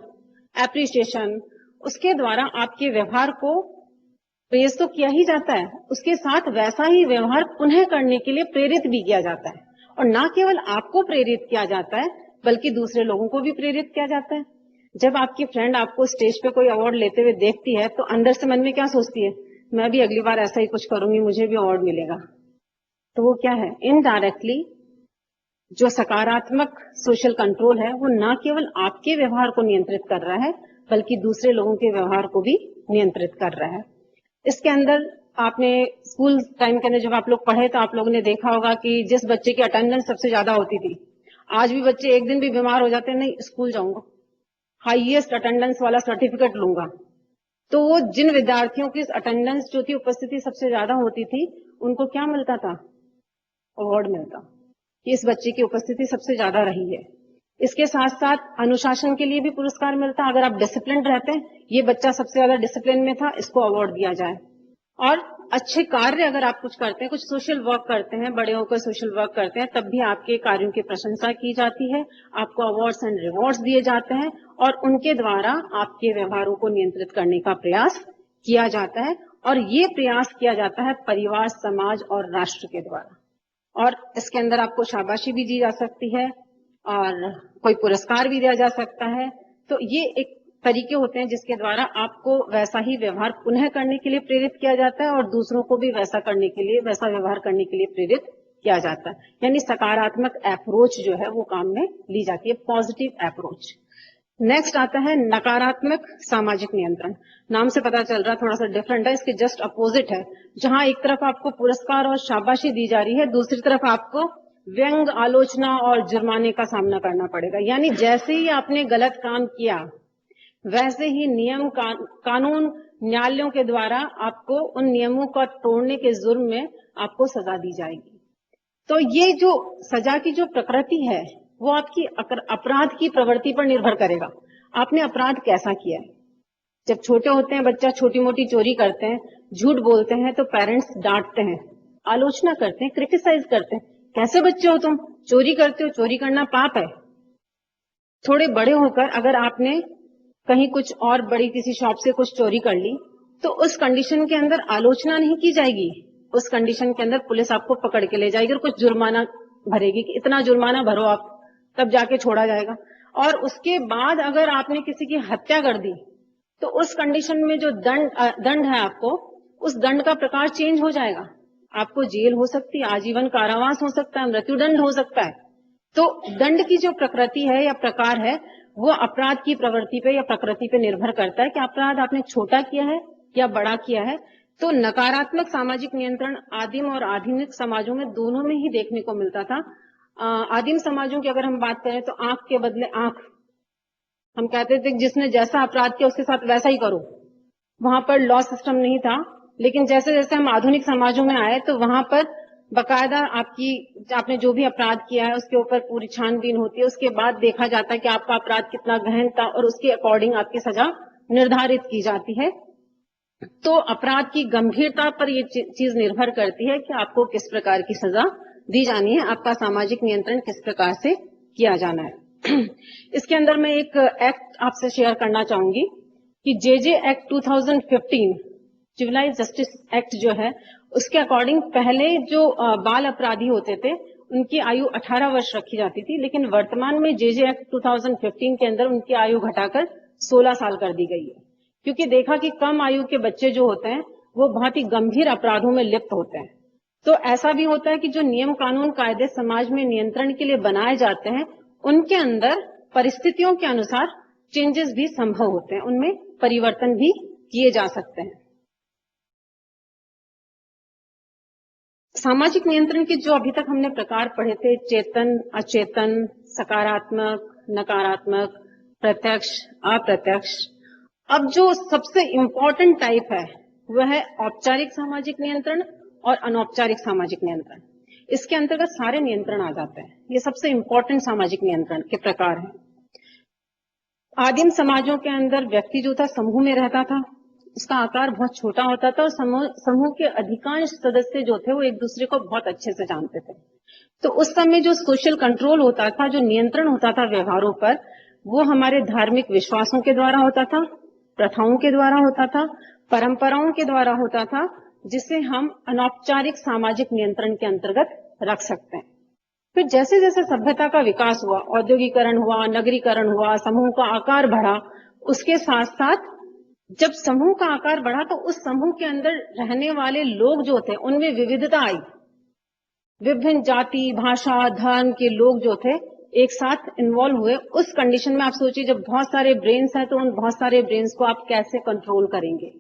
एप्रिसिएशन, उसके द्वारा आपके व्यवहार को प्रेज तो किया ही जाता है, उसके साथ वैसा ही व्यवहार पुनः करने के लिए प्रेरित भी किया जाता है। और ना केवल आपको प्रेरित किया जाता है, बल्कि दूसरे लोगों को भी प्रेरित किया जाता है। जब आपकी फ्रेंड आपको स्टेज पे कोई अवार्ड लेते हुए देखती है तो अंदर से मन में क्या सोचती है? मैं भी अगली बार ऐसा ही कुछ करूंगी, मुझे भी अवार्ड मिलेगा। तो वो क्या है? इनडायरेक्टली जो सकारात्मक सोशल कंट्रोल है, वो ना केवल आपके व्यवहार को नियंत्रित कर रहा है, बल्कि दूसरे लोगों के व्यवहार को भी नियंत्रित कर रहा है। इसके अंदर आपने स्कूल टाइम के अंदर जब आप लोग पढ़े तो आप लोगों ने देखा होगा कि जिस बच्चे की अटेंडेंस सबसे ज्यादा होती थी, आज भी बच्चे एक दिन भी बीमार हो जाते हैं, नहीं स्कूल जाऊंगा, हाईएस्ट अटेंडेंस वाला सर्टिफिकेट लूंगा। तो वो जिन विद्यार्थियों की अटेंडेंस जो थी, उपस्थिति सबसे ज्यादा होती थी, उनको क्या मिलता था? अवार्ड मिलता कि इस बच्चे की उपस्थिति सबसे ज्यादा रही है। इसके साथ साथ अनुशासन के लिए भी पुरस्कार मिलता। अगर आप डिसिप्लिन रहते हैं, ये बच्चा सबसे ज्यादा डिसिप्लिन में था, इसको अवार्ड दिया जाए। और अच्छे कार्य अगर आप कुछ करते हैं, कुछ सोशल वर्क करते हैं, बड़े होकर सोशल वर्क करते हैं, तब भी आपके कार्यों की प्रशंसा की जाती है, आपको अवार्ड्स एंड रिवॉर्ड्स दिए जाते हैं, और उनके द्वारा आपके व्यवहारों को नियंत्रित करने का प्रयास किया जाता है। और ये प्रयास किया जाता है परिवार, समाज और राष्ट्र के द्वारा। और इसके अंदर आपको शाबाशी भी दी जा सकती है और कोई पुरस्कार भी दिया जा सकता है। तो ये एक तरीके होते हैं जिसके द्वारा आपको वैसा ही व्यवहार पुनः करने के लिए प्रेरित किया जाता है, और दूसरों को भी वैसा करने के लिए, वैसा व्यवहार करने के लिए प्रेरित किया जाता है। यानी सकारात्मक अप्रोच जो है वो काम में ली जाती है, पॉजिटिव अप्रोच। नेक्स्ट आता है नकारात्मक सामाजिक नियंत्रण। नाम से पता चल रहा थोड़ा सा डिफरेंट है, इसके जस्ट अपोजिट है। जहां एक तरफ आपको पुरस्कार और शाबाशी दी जा रही है, दूसरी तरफ आपको व्यंग, आलोचना और जुर्माने का सामना करना पड़ेगा। यानी जैसे ही आपने गलत काम किया, वैसे ही नियम कानून न्यायालयों के द्वारा आपको उन नियमों का तोड़ने के जुर्म में आपको सजा दी जाएगी। तो ये जो सजा की जो प्रकृति है, वो आपकी अपराध की प्रवृत्ति पर निर्भर करेगा। आपने अपराध कैसा किया है। जब छोटे होते हैं, बच्चा छोटी मोटी चोरी करते हैं, झूठ बोलते हैं, तो पेरेंट्स डांटते हैं, आलोचना करते हैं, क्रिटिसाइज करते हैं, कैसे बच्चे हो तुम, चोरी करते हो, चोरी करना पाप है। थोड़े बड़े होकर अगर आपने कहीं कुछ और बड़ी किसी शॉप से कुछ चोरी कर ली, तो उस कंडीशन के अंदर आलोचना नहीं की जाएगी, उस कंडीशन के अंदर पुलिस आपको पकड़ के ले जाएगी और कुछ जुर्माना भरेगी कि इतना जुर्माना भरो आप, तब जाके छोड़ा जाएगा। और उसके बाद अगर आपने किसी की हत्या कर दी, तो उस कंडीशन में जो दंड है आपको, उस दंड का प्रकार चेंज हो जाएगा। आपको जेल हो सकती है, आजीवन कारावास हो सकता है, मृत्युदंड हो सकता है। तो दंड की जो प्रकृति है या प्रकार है, वो अपराध की प्रवृत्ति पे या प्रकृति पे निर्भर करता है कि अपराध आपने छोटा किया है या बड़ा किया है। तो नकारात्मक सामाजिक नियंत्रण आदिम और आधुनिक समाजों में दोनों में ही देखने को मिलता था। आदिम समाजों की अगर हम बात करें तो आंख के बदले आंख, हम कहते थे जिसने जैसा अपराध किया उसके साथ वैसा ही करो। वहां पर लॉ सिस्टम नहीं था, लेकिन जैसे जैसे हम आधुनिक समाजों में आए तो वहां पर बकायदा आपने जो भी अपराध किया है उसके ऊपर पूरी छानबीन होती है। उसके बाद देखा जाता है कि आपका अपराध कितना गहन था और उसके अकॉर्डिंग आपकी सजा निर्धारित की जाती है। तो अपराध की गंभीरता पर यह चीज निर्भर करती है कि आपको किस प्रकार की सजा दी जानी है, आपका सामाजिक नियंत्रण किस प्रकार से किया जाना है। इसके अंदर मैं एक एक्ट आपसे शेयर करना चाहूंगी कि JJ act 2015 civilize justice act जो है उसके अकॉर्डिंग पहले जो बाल अपराधी होते थे उनकी आयु 18 वर्ष रखी जाती थी, लेकिन वर्तमान में जेजे एक्ट 2015 के अंदर उनकी आयु घटाकर 16 साल कर दी गई है, क्योंकि देखा कि कम आयु के बच्चे जो होते हैं वो बहुत ही गंभीर अपराधों में लिप्त होते हैं। तो ऐसा भी होता है कि जो नियम कानून कायदे समाज में नियंत्रण के लिए बनाए जाते हैं उनके अंदर परिस्थितियों के अनुसार चेंजेस भी संभव होते हैं, उनमें परिवर्तन भी किए जा सकते हैं। सामाजिक नियंत्रण के जो अभी तक हमने प्रकार पढ़े थे, चेतन, अचेतन, सकारात्मक, नकारात्मक, प्रत्यक्ष, अप्रत्यक्ष, अब जो सबसे इंपॉर्टेंट टाइप है वह है औपचारिक सामाजिक नियंत्रण और अनौपचारिक सामाजिक नियंत्रण। इसके अंतर्गत सारे नियंत्रण आ जाते हैं। ये सबसे इंपॉर्टेंट सामाजिक नियंत्रण के प्रकार हैं। आदिम समाजों के अंदर व्यक्ति जो था समूह में रहता था, उसका आकार बहुत छोटा होता था और समूह के अधिकांश सदस्य जो थे वो एक दूसरे को बहुत अच्छे से जानते थे। तो उस समय जो सोशल कंट्रोल होता था, जो नियंत्रण होता था व्यवहारों पर, वो हमारे धार्मिक विश्वासों के द्वारा होता था, प्रथाओं के द्वारा होता था, परंपराओं के द्वारा होता था, जिसे हम अनौपचारिक सामाजिक नियंत्रण के अंतर्गत रख सकते हैं। फिर जैसे जैसे सभ्यता का विकास हुआ, औद्योगिकरण हुआ, नगरीकरण हुआ, समूह का आकार बढ़ा, उसके साथ साथ जब समूह का आकार बढ़ा तो उस समूह के अंदर रहने वाले लोग जो थे उनमें विविधता आई। विभिन्न जाति, भाषा, धर्म के लोग जो थे एक साथ इन्वॉल्व हुए। उस कंडीशन में आप सोचिए, जब बहुत सारे ब्रेन्स हैं तो उन बहुत सारे ब्रेन्स को आप कैसे कंट्रोल करेंगे?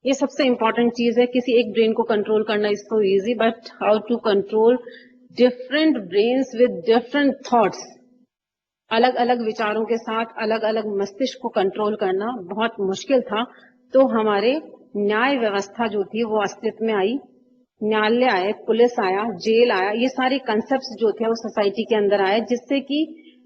ये सबसे इंपॉर्टेंट चीज है। किसी एक ब्रेन को कंट्रोल करना is so easy, but how to control different brains with different thoughts, अलग अलग विचारों के साथ अलग अलग मस्तिष्क को कंट्रोल करना बहुत मुश्किल था। तो हमारे न्याय व्यवस्था जो थी वो अस्तित्व में आई, न्यायालय आए, पुलिस आया, जेल आया, ये सारे कंसेप्ट्स जो थे वो सोसाइटी के अंदर आए, जिससे कि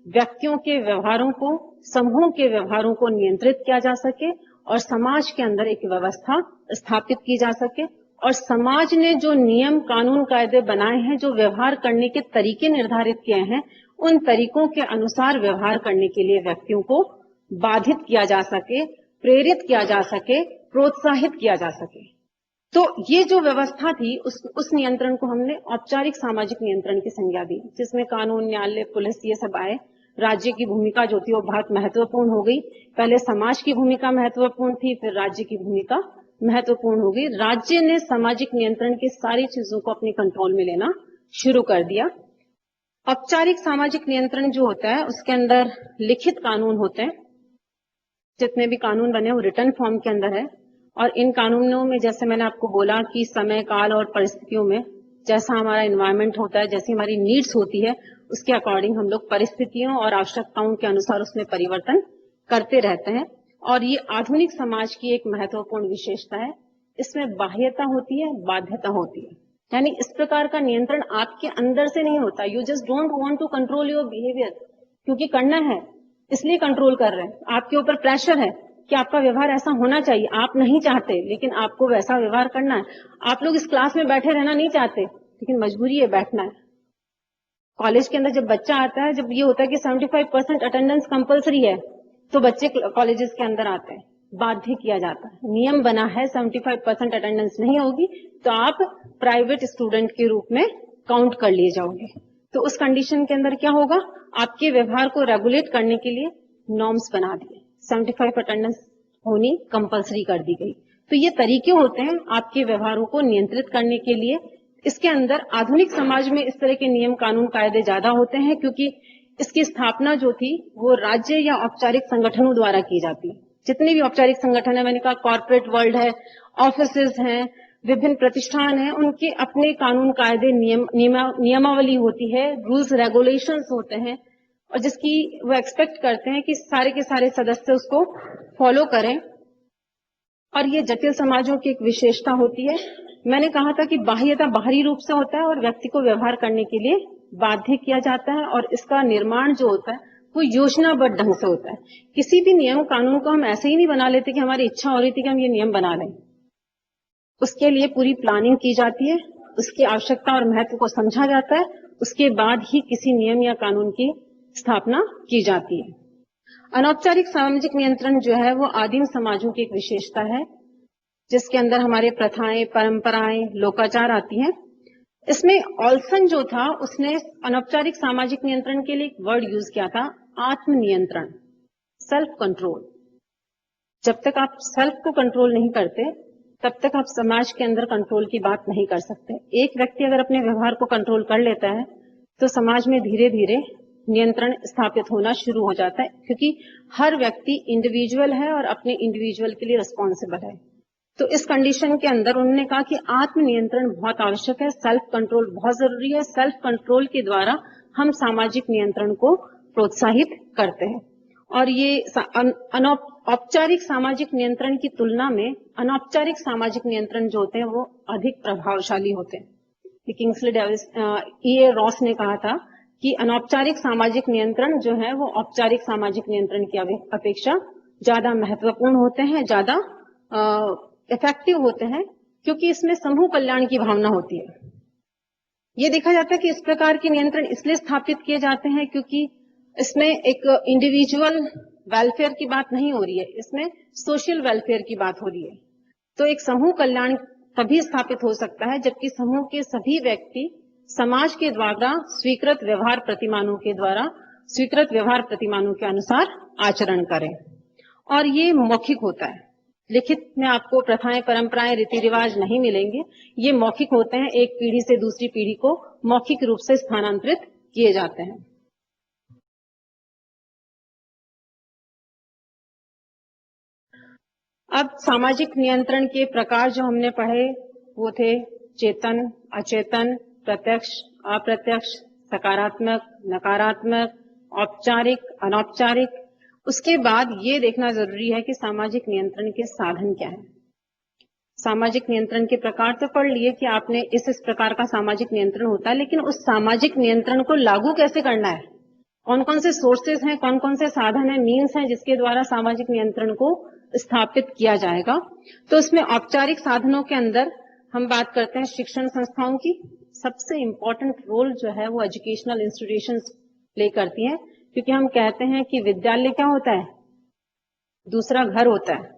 व्यक्तियों के व्यवहारों को, समूह के व्यवहारों को नियंत्रित किया जा सके और समाज के अंदर एक व्यवस्था स्थापित की जा सके। और समाज ने जो नियम कानून कायदे बनाए हैं, जो व्यवहार करने के तरीके निर्धारित किए हैं, उन तरीकों के अनुसार व्यवहार करने के लिए व्यक्तियों को बाधित किया जा सके, प्रेरित किया जा सके, प्रोत्साहित किया जा सके। तो ये जो व्यवस्था थी उस नियंत्रण को हमने औपचारिक सामाजिक नियंत्रण की संज्ञा दी, जिसमें कानून, न्यायालय, पुलिस ये सब आए। राज्य की भूमिका जो थी वो बहुत महत्वपूर्ण हो गई। पहले समाज की भूमिका महत्वपूर्ण थी, फिर राज्य की भूमिका महत्वपूर्ण हो गई। राज्य ने सामाजिक नियंत्रण की सारी चीजों को अपने कंट्रोल में लेना शुरू कर दिया। औपचारिक सामाजिक नियंत्रण जो होता है उसके अंदर लिखित कानून होते हैं। जितने भी कानून बने वो रिटर्न फॉर्म के अंदर है, और इन कानूनों में जैसे मैंने आपको बोला कि समय, काल और परिस्थितियों में जैसा हमारा एनवायरनमेंट होता है, जैसी हमारी नीड्स होती है, उसके अकॉर्डिंग हम लोग परिस्थितियों और आवश्यकताओं के अनुसार उसमें परिवर्तन करते रहते हैं। और ये आधुनिक समाज की एक महत्वपूर्ण विशेषता है। इसमें बाह्यता होती है, बाध्यता होती है। यानी इस प्रकार का नियंत्रण आपके अंदर से नहीं होता। You just don't want to control your behaviour, क्योंकि करना है इसलिए कंट्रोल कर रहे हैं। आपके ऊपर प्रेशर है कि आपका व्यवहार ऐसा होना चाहिए, आप नहीं चाहते लेकिन आपको वैसा व्यवहार करना है। आप लोग इस क्लास में बैठे रहना नहीं चाहते, लेकिन मजबूरी है, बैठना है। कॉलेज के अंदर जब बच्चा आता है, जब ये होता है कि 75% अटेंडेंस कंपलसरी है, तो बच्चे कॉलेजेस के अंदर आते हैं, बाध्य किया जाता है। नियम बना है 75% अटेंडेंस नहीं होगी तो आप प्राइवेट स्टूडेंट के रूप में काउंट कर लिए जाओगे। तो उस कंडीशन के अंदर क्या होगा, आपके व्यवहार को रेगुलेट करने के लिए नॉर्म्स बना दिए, 75 अटेंडेंस होनी कंपलसरी कर दी गई। तो ये तरीके होते हैं आपके व्यवहारों को नियंत्रित करने के लिए। इसके अंदर आधुनिक समाज में इस तरह के नियम कानून कायदे ज्यादा होते हैं, क्योंकि इसकी स्थापना जो थी वो राज्य या औपचारिक संगठनों द्वारा की जाती है। जितने भी औपचारिक संगठन है, मैंने कहा कॉर्पोरेट वर्ल्ड है, ऑफिसेज हैं, विभिन्न प्रतिष्ठान हैं, उनके अपने कानून कायदे, नियमावली होती है, रूल्स रेगुलेशंस होते हैं, और जिसकी वो एक्सपेक्ट करते हैं कि सारे के सारे सदस्य उसको फॉलो करें। और ये जटिल समाजों की एक विशेषता होती है। मैंने कहा था कि बाह्यता बाहरी रूप से होता है और व्यक्ति को व्यवहार करने के लिए बाध्य किया जाता है, और इसका निर्माण जो होता है वो योजनाबद्ध ढंग से होता है। किसी भी नियम कानून को हम ऐसे ही नहीं बना लेते कि हमारी इच्छा हो रही थी कि हम ये नियम बना लें। उसके लिए पूरी प्लानिंग की जाती है, उसकी आवश्यकता और महत्व को समझा जाता है, उसके बाद ही किसी नियम या कानून की स्थापना की जाती है। अनौपचारिक सामाजिक नियंत्रण जो है वो आदिम समाजों की एक विशेषता है, जिसके अंदर हमारे प्रथाएं, परंपराएं, लोकाचार आती हैं। इसमें ऑल्सन जो था उसने अनौपचारिक सामाजिक नियंत्रण के लिए एक वर्ड यूज किया था, आत्मनियंत्रण, सेल्फ कंट्रोल। जब तक आप सेल्फ को कंट्रोल नहीं करते तब तक आप समाज के अंदर कंट्रोल की बात नहीं कर सकते। एक व्यक्ति अगर अपने व्यवहार को कंट्रोल कर लेता है तो समाज में धीरे धीरे नियंत्रण स्थापित होना शुरू हो जाता है, क्योंकि हर व्यक्ति इंडिविजुअल है और अपने इंडिविजुअल के लिए रिस्पॉन्सिबल है। तो इस कंडीशन के अंदर उन्होंने कहा कि आत्मनियंत्रण बहुत आवश्यक है, सेल्फ कंट्रोल बहुत जरूरी है। सेल्फ कंट्रोल के द्वारा हम सामाजिक नियंत्रण को प्रोत्साहित करते हैं। और ये औपचारिक सामाजिक नियंत्रण की तुलना में अनौपचारिक सामाजिक नियंत्रण जो होते हैं वो अधिक प्रभावशाली होते हैं। Kingsley Davis E.A. रॉस ने कहा था कि अनौपचारिक सामाजिक नियंत्रण जो है वो औपचारिक सामाजिक नियंत्रण की अपेक्षा ज्यादा महत्वपूर्ण होते हैं, ज्यादा इफेक्टिव होते हैं, क्योंकि इसमें समूह कल्याण की भावना होती है। ये देखा जाता है कि इस प्रकार के नियंत्रण इसलिए स्थापित किए जाते हैं क्योंकि इसमें एक इंडिविजुअल वेलफेयर की बात नहीं हो रही है, इसमें सोशल वेलफेयर की बात हो रही है। तो एक समूह कल्याण तभी स्थापित हो सकता है जबकि समूह के सभी व्यक्ति समाज के द्वारा स्वीकृत व्यवहार प्रतिमानों के अनुसार आचरण करें। और ये मौखिक होता है, लिखित में आपको प्रथाएं, परंपराएं, रीति रिवाज नहीं मिलेंगे। ये मौखिक होते हैं, एक पीढ़ी से दूसरी पीढ़ी को मौखिक रूप से स्थानांतरित किए जाते हैं। अब सामाजिक नियंत्रण के प्रकार जो हमने पढ़े वो थे चेतन, अचेतन, प्रत्यक्ष, अप्रत्यक्ष, सकारात्मक, नकारात्मक, औपचारिक, अनौपचारिक। उसके बाद ये देखना जरूरी है कि सामाजिक नियंत्रण के साधन क्या है। सामाजिक नियंत्रण के प्रकार तो पढ़ लिए कि आपने इस प्रकार का सामाजिक नियंत्रण होता है, लेकिन उस सामाजिक नियंत्रण को लागू कैसे करना है, कौन कौन से सोर्सेज हैं, कौन कौन से साधन हैं, मीन्स हैं जिसके द्वारा सामाजिक नियंत्रण को स्थापित किया जाएगा। तो इसमें औपचारिक साधनों के अंदर हम बात करते हैं शिक्षण संस्थाओं की। सबसे इंपॉर्टेंट रोल जो है वो एजुकेशनल इंस्टीट्यूशंस प्ले करती हैं, क्योंकि हम कहते हैं कि विद्यालय क्या होता है, दूसरा घर होता है।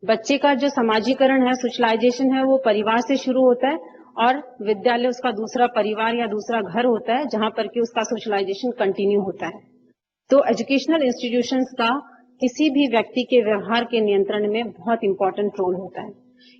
बच्चे का जो समाजीकरण है, सोशलाइजेशन है, वो परिवार से शुरू होता है और विद्यालय उसका दूसरा परिवार या दूसरा घर होता है जहां पर कि उसका सोशलाइजेशन कंटिन्यू होता है। तो एजुकेशनल इंस्टीट्यूशंस का किसी भी व्यक्ति के व्यवहार के नियंत्रण में बहुत इंपॉर्टेंट रोल होता है।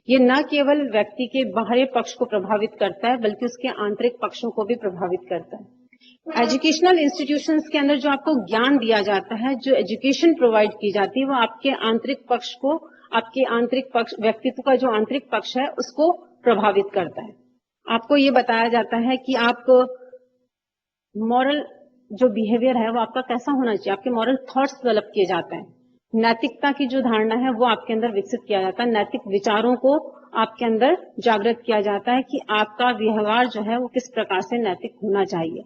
ये न केवल व्यक्ति के बाहरी पक्ष को प्रभावित करता है बल्कि उसके आंतरिक पक्षों को भी प्रभावित करता है। एजुकेशनल इंस्टीट्यूशंस के अंदर जो आपको ज्ञान दिया जाता है, जो एजुकेशन प्रोवाइड की जाती है, वो आपके आंतरिक पक्ष को, आपके आंतरिक पक्ष, व्यक्तित्व का जो आंतरिक पक्ष है उसको प्रभावित करता है। आपको ये बताया जाता है कि आप मॉरल जो बिहेवियर है वो आपका कैसा होना चाहिए, आपके मॉरल थॉट्स डेवलप किए जाते हैं। नैतिकता की जो धारणा है वो आपके अंदर विकसित किया जाता है, नैतिक विचारों को आपके अंदर जागृत किया जाता है कि आपका व्यवहार जो है वो किस प्रकार से नैतिक होना चाहिए।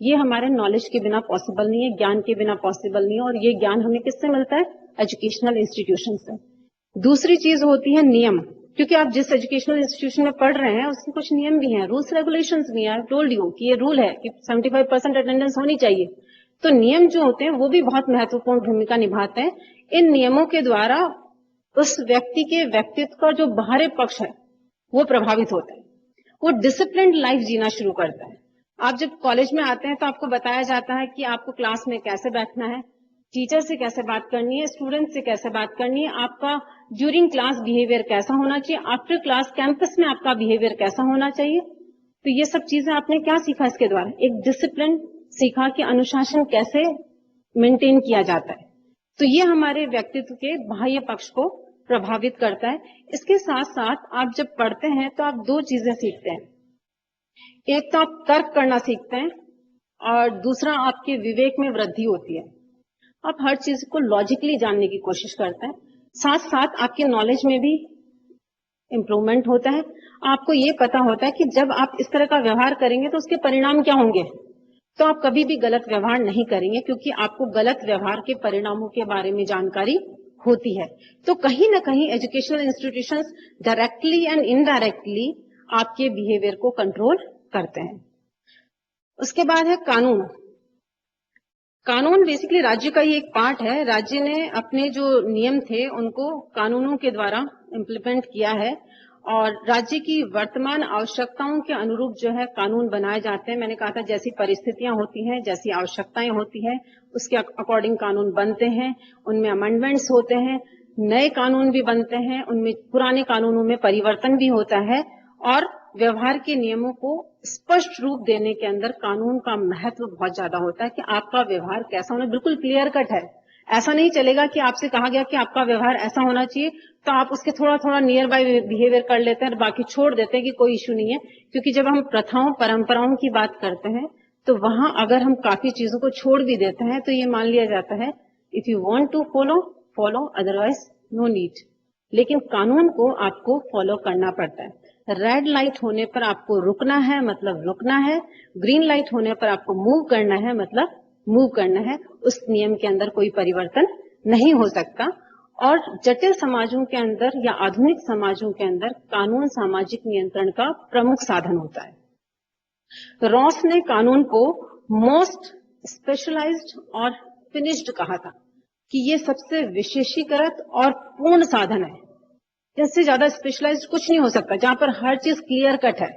ये हमारे नॉलेज के बिना पॉसिबल नहीं है, ज्ञान के बिना पॉसिबल नहीं है, और ये ज्ञान हमें किससे मिलता है, एजुकेशनल इंस्टीट्यूशन से। दूसरी चीज होती है नियम, क्योंकि आप जिस एजुकेशनल इंस्टीट्यूशन में पढ़ रहे हैं उसमें कुछ नियम भी हैं, रूल्स रेगुलेशंस भी हैं। आई टोल्ड यू कि ये रूल है कि 75% अटेंडेंस होनी चाहिए। तो नियम जो होते हैं वो भी बहुत महत्वपूर्ण भूमिका निभाते हैं। इन नियमों के द्वारा उस व्यक्ति के व्यक्तित्व का जो बाहरी पक्ष है वो प्रभावित होता है, वो डिसिप्लिन्ड लाइफ जीना शुरू करता है। आप जब कॉलेज में आते हैं तो आपको बताया जाता है कि आपको क्लास में कैसे बैठना है, टीचर से कैसे बात करनी है, स्टूडेंट से कैसे बात करनी है, आपका ड्यूरिंग क्लास बिहेवियर कैसा होना चाहिए, आफ्टर क्लास कैंपस में आपका बिहेवियर कैसा होना चाहिए। तो ये सब चीजें आपने क्या सीखा इसके द्वारा, एक डिसिप्लिन सीखा कि अनुशासन कैसे मेंटेन किया जाता है। तो ये हमारे व्यक्तित्व के बाह्य पक्ष को प्रभावित करता है। इसके साथ साथ आप जब पढ़ते हैं तो आप दो चीजें सीखते हैं, एक तो आप तर्क करना सीखते हैं और दूसरा आपके विवेक में वृद्धि होती है। आप हर चीज को लॉजिकली जानने की कोशिश करते हैं, साथ साथ आपके नॉलेज में भी इंप्रूवमेंट होता है। आपको ये पता होता है कि जब आप इस तरह का व्यवहार करेंगे तो उसके परिणाम क्या होंगे, तो आप कभी भी गलत व्यवहार नहीं करेंगे, क्योंकि आपको गलत व्यवहार के परिणामों के बारे में जानकारी होती है। तो कहीं ना कहीं educational institutions directly and indirectly आपके बिहेवियर को कंट्रोल करते हैं। उसके बाद है कानून। कानून बेसिकली राज्य का ही एक पार्ट है। राज्य ने अपने जो नियम थे उनको कानूनों के द्वारा इम्प्लीमेंट किया है और राज्य की वर्तमान आवश्यकताओं के अनुरूप जो है कानून बनाए जाते हैं। मैंने कहा था जैसी परिस्थितियां होती हैं, जैसी आवश्यकताएं होती हैं, उसके अकॉर्डिंग कानून बनते हैं, उनमें अमेंडमेंट्स होते हैं, नए कानून भी बनते हैं, उनमें पुराने कानूनों में परिवर्तन भी होता है और व्यवहार के नियमों को स्पष्ट रूप देने के अंदर कानून का महत्व बहुत ज्यादा होता है कि आपका व्यवहार कैसा होना, बिल्कुल क्लियर कट है। ऐसा नहीं चलेगा कि आपसे कहा गया कि आपका व्यवहार ऐसा होना चाहिए तो आप उसके थोड़ा थोड़ा नियर बाय बिहेवियर कर लेते हैं और बाकी छोड़ देते हैं कि कोई इश्यू नहीं है। क्योंकि जब हम प्रथाओं परंपराओं की बात करते हैं तो वहां अगर हम काफी चीजों को छोड़ भी देते हैं तो ये मान लिया जाता है if you want to follow follow, otherwise no need. लेकिन कानून को आपको फॉलो करना पड़ता है। रेड लाइट होने पर आपको रुकना है मतलब रुकना है, ग्रीन लाइट होने पर आपको मूव करना है मतलब मूव करना है। उस नियम के अंदर कोई परिवर्तन नहीं हो सकता। और जटिल समाजों के अंदर या आधुनिक समाजों के अंदर कानून सामाजिक नियंत्रण का प्रमुख साधन होता है। तो रॉस ने कानून को मोस्ट स्पेशलाइज्ड और फिनिश्ड कहा था कि ये सबसे विशेषीकृत और पूर्ण साधन है। इससे ज्यादा स्पेशलाइज्ड कुछ नहीं हो सकता, जहां पर हर चीज क्लियर कट है।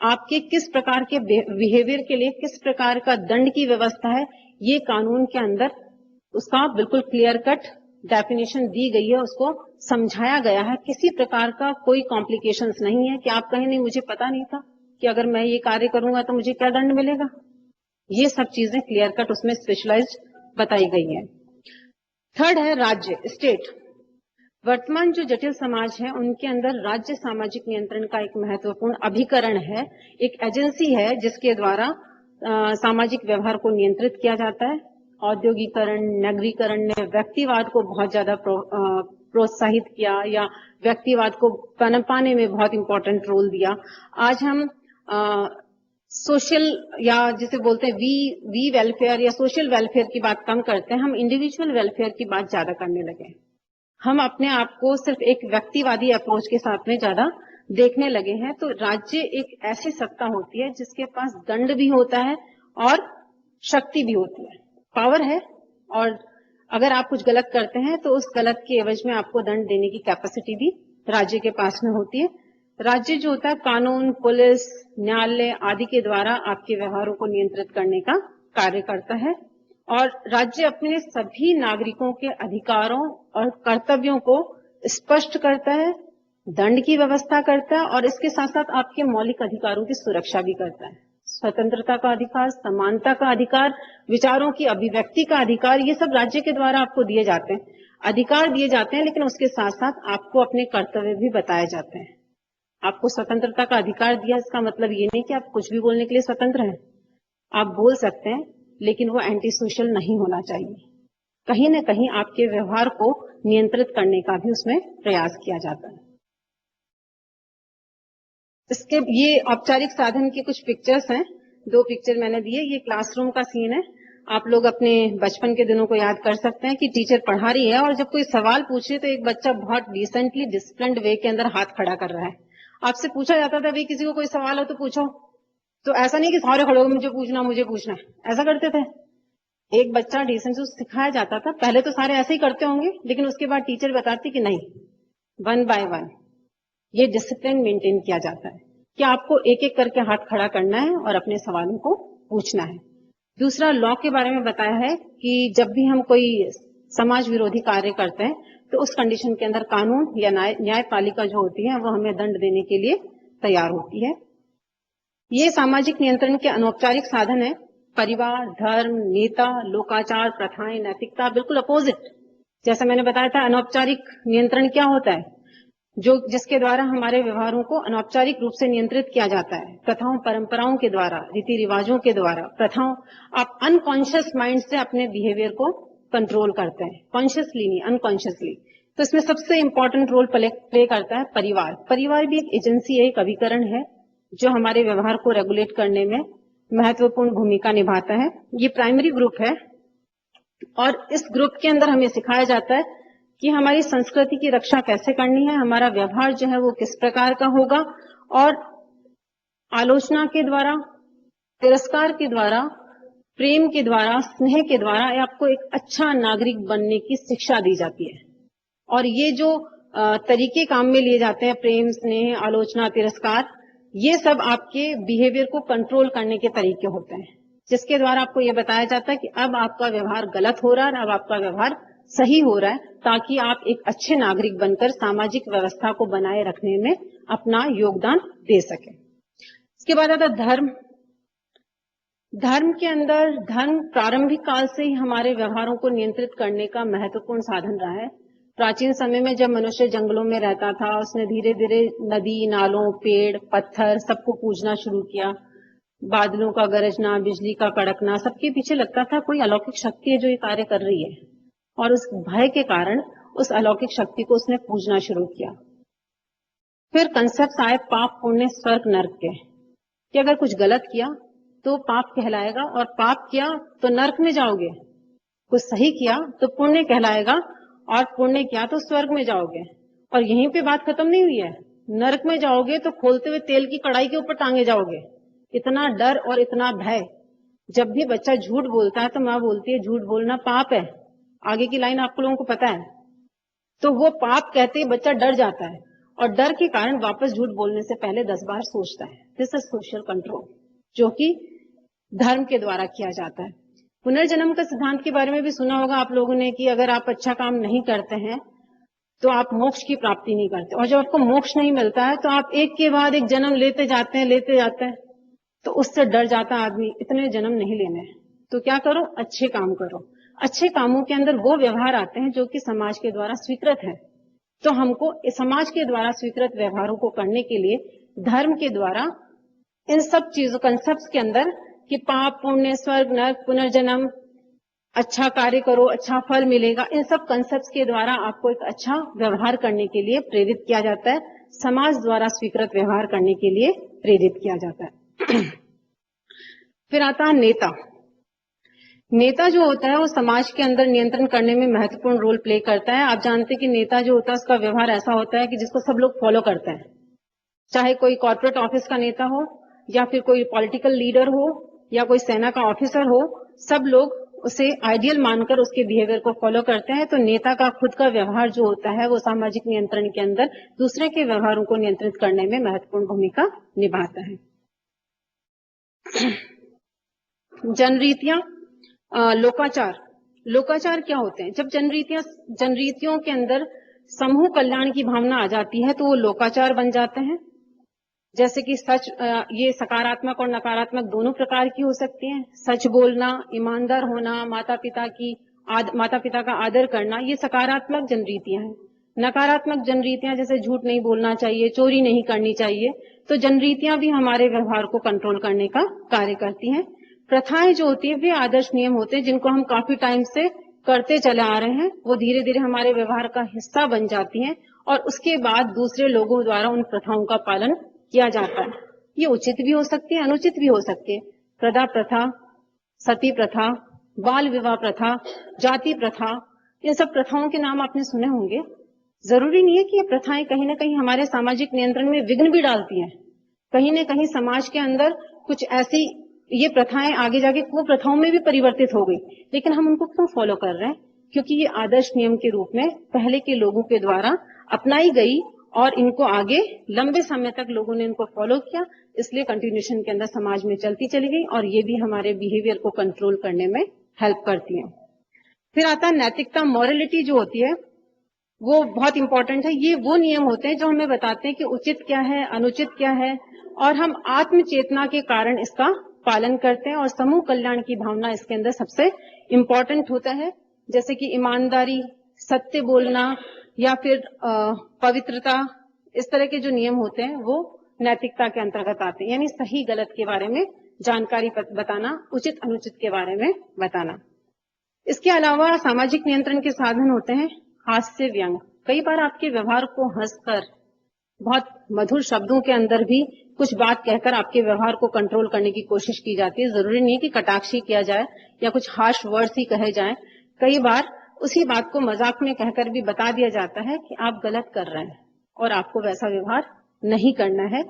आपके किस प्रकार के बिहेवियर के लिए किस प्रकार का दंड की व्यवस्था है, ये कानून के अंदर उसका बिल्कुल क्लियर कट डेफिनेशन दी गई है, उसको समझाया गया है। किसी प्रकार का कोई कॉम्प्लिकेशंस नहीं है कि आप कहें नहीं मुझे पता नहीं था कि अगर मैं ये कार्य करूंगा तो मुझे क्या दंड मिलेगा। ये सब चीजें क्लियर कट उसमें स्पेशलाइज्ड बताई गई है। थर्ड है राज्य, स्टेट। वर्तमान जो जटिल समाज है उनके अंदर राज्य सामाजिक नियंत्रण का एक महत्वपूर्ण अभिकरण है, एक एजेंसी है जिसके द्वारा सामाजिक व्यवहार को नियंत्रित किया जाता है। औद्योगिकरण, नगरीकरण ने व्यक्तिवाद को बहुत ज्यादा प्रोत्साहित किया या व्यक्तिवाद को पनपाने में बहुत इंपॉर्टेंट रोल दिया। आज हम सोशल या जिसे बोलते हैं वी वेलफेयर या सोशल वेलफेयर की बात कम करते हैं, हम इंडिविजुअल वेलफेयर की बात ज्यादा करने लगे। हम अपने आप को सिर्फ एक व्यक्तिवादी अप्रोच के साथ में ज्यादा देखने लगे हैं। तो राज्य एक ऐसी सत्ता होती है जिसके पास दंड भी होता है और शक्ति भी होती है, पावर है, और अगर आप कुछ गलत करते हैं तो उस गलत के एवज में आपको दंड देने की कैपेसिटी भी राज्य के पास में होती है। राज्य जो होता है कानून, पुलिस, न्यायालय आदि के द्वारा आपके व्यवहारों को नियंत्रित करने का कार्य करता है और राज्य अपने सभी नागरिकों के अधिकारों और कर्तव्यों को स्पष्ट करता है, दंड की व्यवस्था करता है और इसके साथ साथ आपके मौलिक अधिकारों की सुरक्षा भी करता है। स्वतंत्रता का अधिकार, समानता का अधिकार, विचारों की अभिव्यक्ति का अधिकार, ये सब राज्य के द्वारा आपको दिए जाते हैं, अधिकार दिए जाते हैं, लेकिन उसके साथ साथ आपको अपने कर्तव्य भी बताए जाते हैं। आपको स्वतंत्रता का अधिकार दिया, इसका मतलब ये नहीं कि आप कुछ भी बोलने के लिए स्वतंत्र हैं। आप बोल सकते हैं लेकिन वो एंटी सोशल नहीं होना चाहिए। कहीं न कहीं आपके व्यवहार को नियंत्रित करने का भी उसमें प्रयास किया जाता है। इसके ये औपचारिक साधन की कुछ पिक्चर्स हैं, 2 पिक्चर मैंने दिए। ये क्लासरूम का सीन है। आप लोग अपने बचपन के दिनों को याद कर सकते हैं कि टीचर पढ़ा रही है और जब कोई सवाल पूछे तो एक बच्चा बहुत डिसेंटली डिसिप्लिन्ड वे के अंदर हाथ खड़ा कर रहा है। आपसे पूछा जाता था भाई किसी को कोई सवाल हो तो पूछो, तो ऐसा नहीं कि सारे खड़े हो मुझे पूछना है, ऐसा करते थे। एक बच्चा डिसेंट सिखाया जाता था। पहले तो सारे ऐसे ही करते होंगे, लेकिन उसके बाद टीचर बताती कि नहीं, 1 बाय 1 ये डिसिप्लिन मेंटेन किया जाता है कि आपको एक एक करके हाथ खड़ा करना है और अपने सवालों को पूछना है। दूसरा, लॉ के बारे में बताया है कि जब भी हम कोई समाज विरोधी कार्य करते हैं तो उस कंडीशन के अंदर कानून या न्यायपालिका जो होती है वो हमें दंड देने के लिए तैयार होती है। ये सामाजिक नियंत्रण के अनौपचारिक साधन है। परिवार, धर्म, नेता, लोकाचार, प्रथाएं, नैतिकता, बिल्कुल अपोजिट। जैसा मैंने बताया था, अनौपचारिक नियंत्रण क्या होता है, जो जिसके द्वारा हमारे व्यवहारों को अनौपचारिक रूप से नियंत्रित किया जाता है, प्रथाओं परंपराओं के द्वारा, रीति रिवाजों के द्वारा। प्रथाओं, आप अनकॉन्शियस माइंड से अपने बिहेवियर को कंट्रोल करते हैं, कॉन्शियसली नहीं, अनकॉन्शियसली। तो इसमें सबसे इंपॉर्टेंट रोल प्ले करता है परिवार। परिवार भी एक एजेंसी है, एक अभिकरण है जो हमारे व्यवहार को रेगुलेट करने में महत्वपूर्ण भूमिका निभाता है। ये प्राइमरी ग्रुप है और इस ग्रुप के अंदर हमें सिखाया जाता है कि हमारी संस्कृति की रक्षा कैसे करनी है, हमारा व्यवहार जो है वो किस प्रकार का होगा, और आलोचना के द्वारा, तिरस्कार के द्वारा, प्रेम के द्वारा, स्नेह के द्वारा आपको एक अच्छा नागरिक बनने की शिक्षा दी जाती है। और ये जो तरीके काम में लिए जाते हैं, प्रेम, स्नेह, आलोचना, तिरस्कार, ये सब आपके बिहेवियर को कंट्रोल करने के तरीके होते हैं, जिसके द्वारा आपको ये बताया जाता है कि अब आपका व्यवहार गलत हो रहा है, अब आपका व्यवहार सही हो रहा है, ताकि आप एक अच्छे नागरिक बनकर सामाजिक व्यवस्था को बनाए रखने में अपना योगदान दे सके। इसके बाद आता धर्म। धर्म के अंदर, धर्म प्रारंभिक काल से ही हमारे व्यवहारों को नियंत्रित करने का महत्वपूर्ण साधन रहा है। प्राचीन समय में जब मनुष्य जंगलों में रहता था, उसने धीरे धीरे नदी, नालों, पेड़, पत्थर सबको पूजना शुरू किया। बादलों का गरजना, बिजली का कड़कना, सबके पीछे लगता था कोई अलौकिक शक्ति है जो ये कार्य कर रही है, और उस भय के कारण उस अलौकिक शक्ति को उसने पूजना शुरू किया। फिर कंसेप्ट आए पाप, पुण्य, स्वर्ग, नर्क के, कि अगर कुछ गलत किया तो पाप कहलाएगा, और पाप किया तो नर्क में जाओगे, कुछ सही किया तो पुण्य कहलाएगा, और पुण्य किया तो स्वर्ग में जाओगे। और यहीं पे बात खत्म नहीं हुई है, नर्क में जाओगे तो खोलते हुए तेल की कढ़ाई के ऊपर टांगे जाओगे। इतना डर और इतना भय। जब भी बच्चा झूठ बोलता है तो माँ बोलती है झूठ बोलना पाप है, आगे की लाइन आप लोगों को पता है, तो वो पाप कहते ही बच्चा डर जाता है, और डर के कारण वापस झूठ बोलने से पहले 10 बार सोचता है। दिस इज सोशल कंट्रोल, जो कि धर्म के द्वारा किया जाता है। पुनर्जन्म का सिद्धांत के बारे में भी सुना होगा आप लोगों ने, कि अगर आप अच्छा काम नहीं करते हैं तो आप मोक्ष की प्राप्ति नहीं करते, और जब आपको मोक्ष नहीं मिलता है तो आप एक के बाद एक जन्म लेते जाते हैं, तो उससे डर जाता आदमी, इतने जन्म नहीं लेने हैं, तो क्या करो, अच्छे काम करो। अच्छे कामों के अंदर वो व्यवहार आते हैं जो कि समाज के द्वारा स्वीकृत है। तो हमको समाज के द्वारा स्वीकृत व्यवहारों को करने के लिए धर्म के द्वारा इन सब चीजों, कंसेप्ट के अंदर कि पाप, पुण्य, स्वर्ग, नरक, पुनर्जन्म, अच्छा कार्य करो, अच्छा फल मिलेगा, इन सब कंसेप्ट के द्वारा आपको एक अच्छा व्यवहार करने के लिए प्रेरित किया जाता है, समाज द्वारा स्वीकृत व्यवहार करने के लिए प्रेरित किया जाता है। फिर आता है नेता। नेता जो होता है वो समाज के अंदर नियंत्रण करने में महत्वपूर्ण रोल प्ले करता है। आप जानते हैं कि नेता जो होता है उसका व्यवहार ऐसा होता है कि जिसको सब लोग फॉलो करते हैं, चाहे कोई कॉर्पोरेट ऑफिस का नेता हो, या फिर कोई पॉलिटिकल लीडर हो, या कोई सेना का ऑफिसर हो, सब लोग उसे आइडियल मानकर उसके बिहेवियर को फॉलो करते हैं। तो नेता का खुद का व्यवहार जो होता है वो सामाजिक नियंत्रण के अंदर दूसरे के व्यवहारों को नियंत्रित करने में महत्वपूर्ण भूमिका निभाता है। जनरीतियां, लोकाचार। लोकाचार क्या होते हैं? जब जनरीतियों के अंदर समूह कल्याण की भावना आ जाती है तो वो लोकाचार बन जाते हैं। जैसे कि सच, ये सकारात्मक और नकारात्मक दोनों प्रकार की हो सकती हैं। सच बोलना, ईमानदार होना, माता पिता का आदर करना, ये सकारात्मक जनरीतियां हैं। नकारात्मक जनरीतियां जैसे झूठ नहीं बोलना चाहिए, चोरी नहीं करनी चाहिए, तो जनरीतियां भी हमारे व्यवहार को कंट्रोल करने का कार्य करती हैं। प्रथाएं जो होती है वे आदर्श नियम होते हैं जिनको हम काफी टाइम से करते चले आ रहे हैं, वो धीरे धीरे हमारे व्यवहार का हिस्सा बन जाती हैं, और उसके बाद दूसरे लोगों द्वारा उन प्रथाओं का पालन किया जाता है। ये उचित भी हो सकती है, अनुचित भी हो सकती है। प्रदा प्रथा, सती प्रथा, बाल विवाह प्रथा, जाति प्रथा, इन सब प्रथाओं के नाम आपने सुने होंगे। जरूरी नहीं है कि ये प्रथाएं कहीं ना कहीं हमारे सामाजिक नियंत्रण में विघ्न भी डालती हैं। कहीं ना कहीं समाज के अंदर कुछ ऐसी ये प्रथाएं आगे जाके कुप्रथाओं में भी परिवर्तित हो गई, लेकिन हम उनको क्यों फॉलो कर रहे हैं? क्योंकि ये आदर्श नियम के रूप में पहले के लोगों के द्वारा अपनाई गई, और इनको आगे लंबे समय तक लोगों ने इनको फॉलो किया, इसलिए कंटिन्यूएशन के अंदर समाज में चलती चली गई, और ये भी हमारे बिहेवियर को कंट्रोल करने में हेल्प करती है। फिर आता है नैतिकता। मॉरलिटी जो होती है वो बहुत इंपॉर्टेंट है। ये वो नियम होते हैं जो हमें बताते हैं कि उचित क्या है, अनुचित क्या है, और हम आत्म चेतना के कारण इसका पालन करते हैं, और समूह कल्याण की भावना इसके अंदर सबसे इंपॉर्टेंट होता है। जैसे कि ईमानदारी, सत्य बोलना, या फिर पवित्रता, इस तरह के जो नियम होते हैं वो नैतिकता के अंतर्गत आते हैं, यानी सही गलत के बारे में जानकारी बताना, उचित अनुचित के बारे में बताना। इसके अलावा सामाजिक नियंत्रण के साधन होते हैं हास्य, व्यंग। कई बार आपके व्यवहार को हंसकर, बहुत मधुर शब्दों के अंदर भी कुछ बात कहकर आपके व्यवहार को कंट्रोल करने की कोशिश की जाती है। जरूरी नहीं कि कटाक्षी किया जाए या कुछ हार्श वर्ड्स ही कहे जाएं। कई बार उसी बात को मजाक में कहकर भी बता दिया जाता है कि आप गलत कर रहे हैं और आपको वैसा व्यवहार नहीं करना है।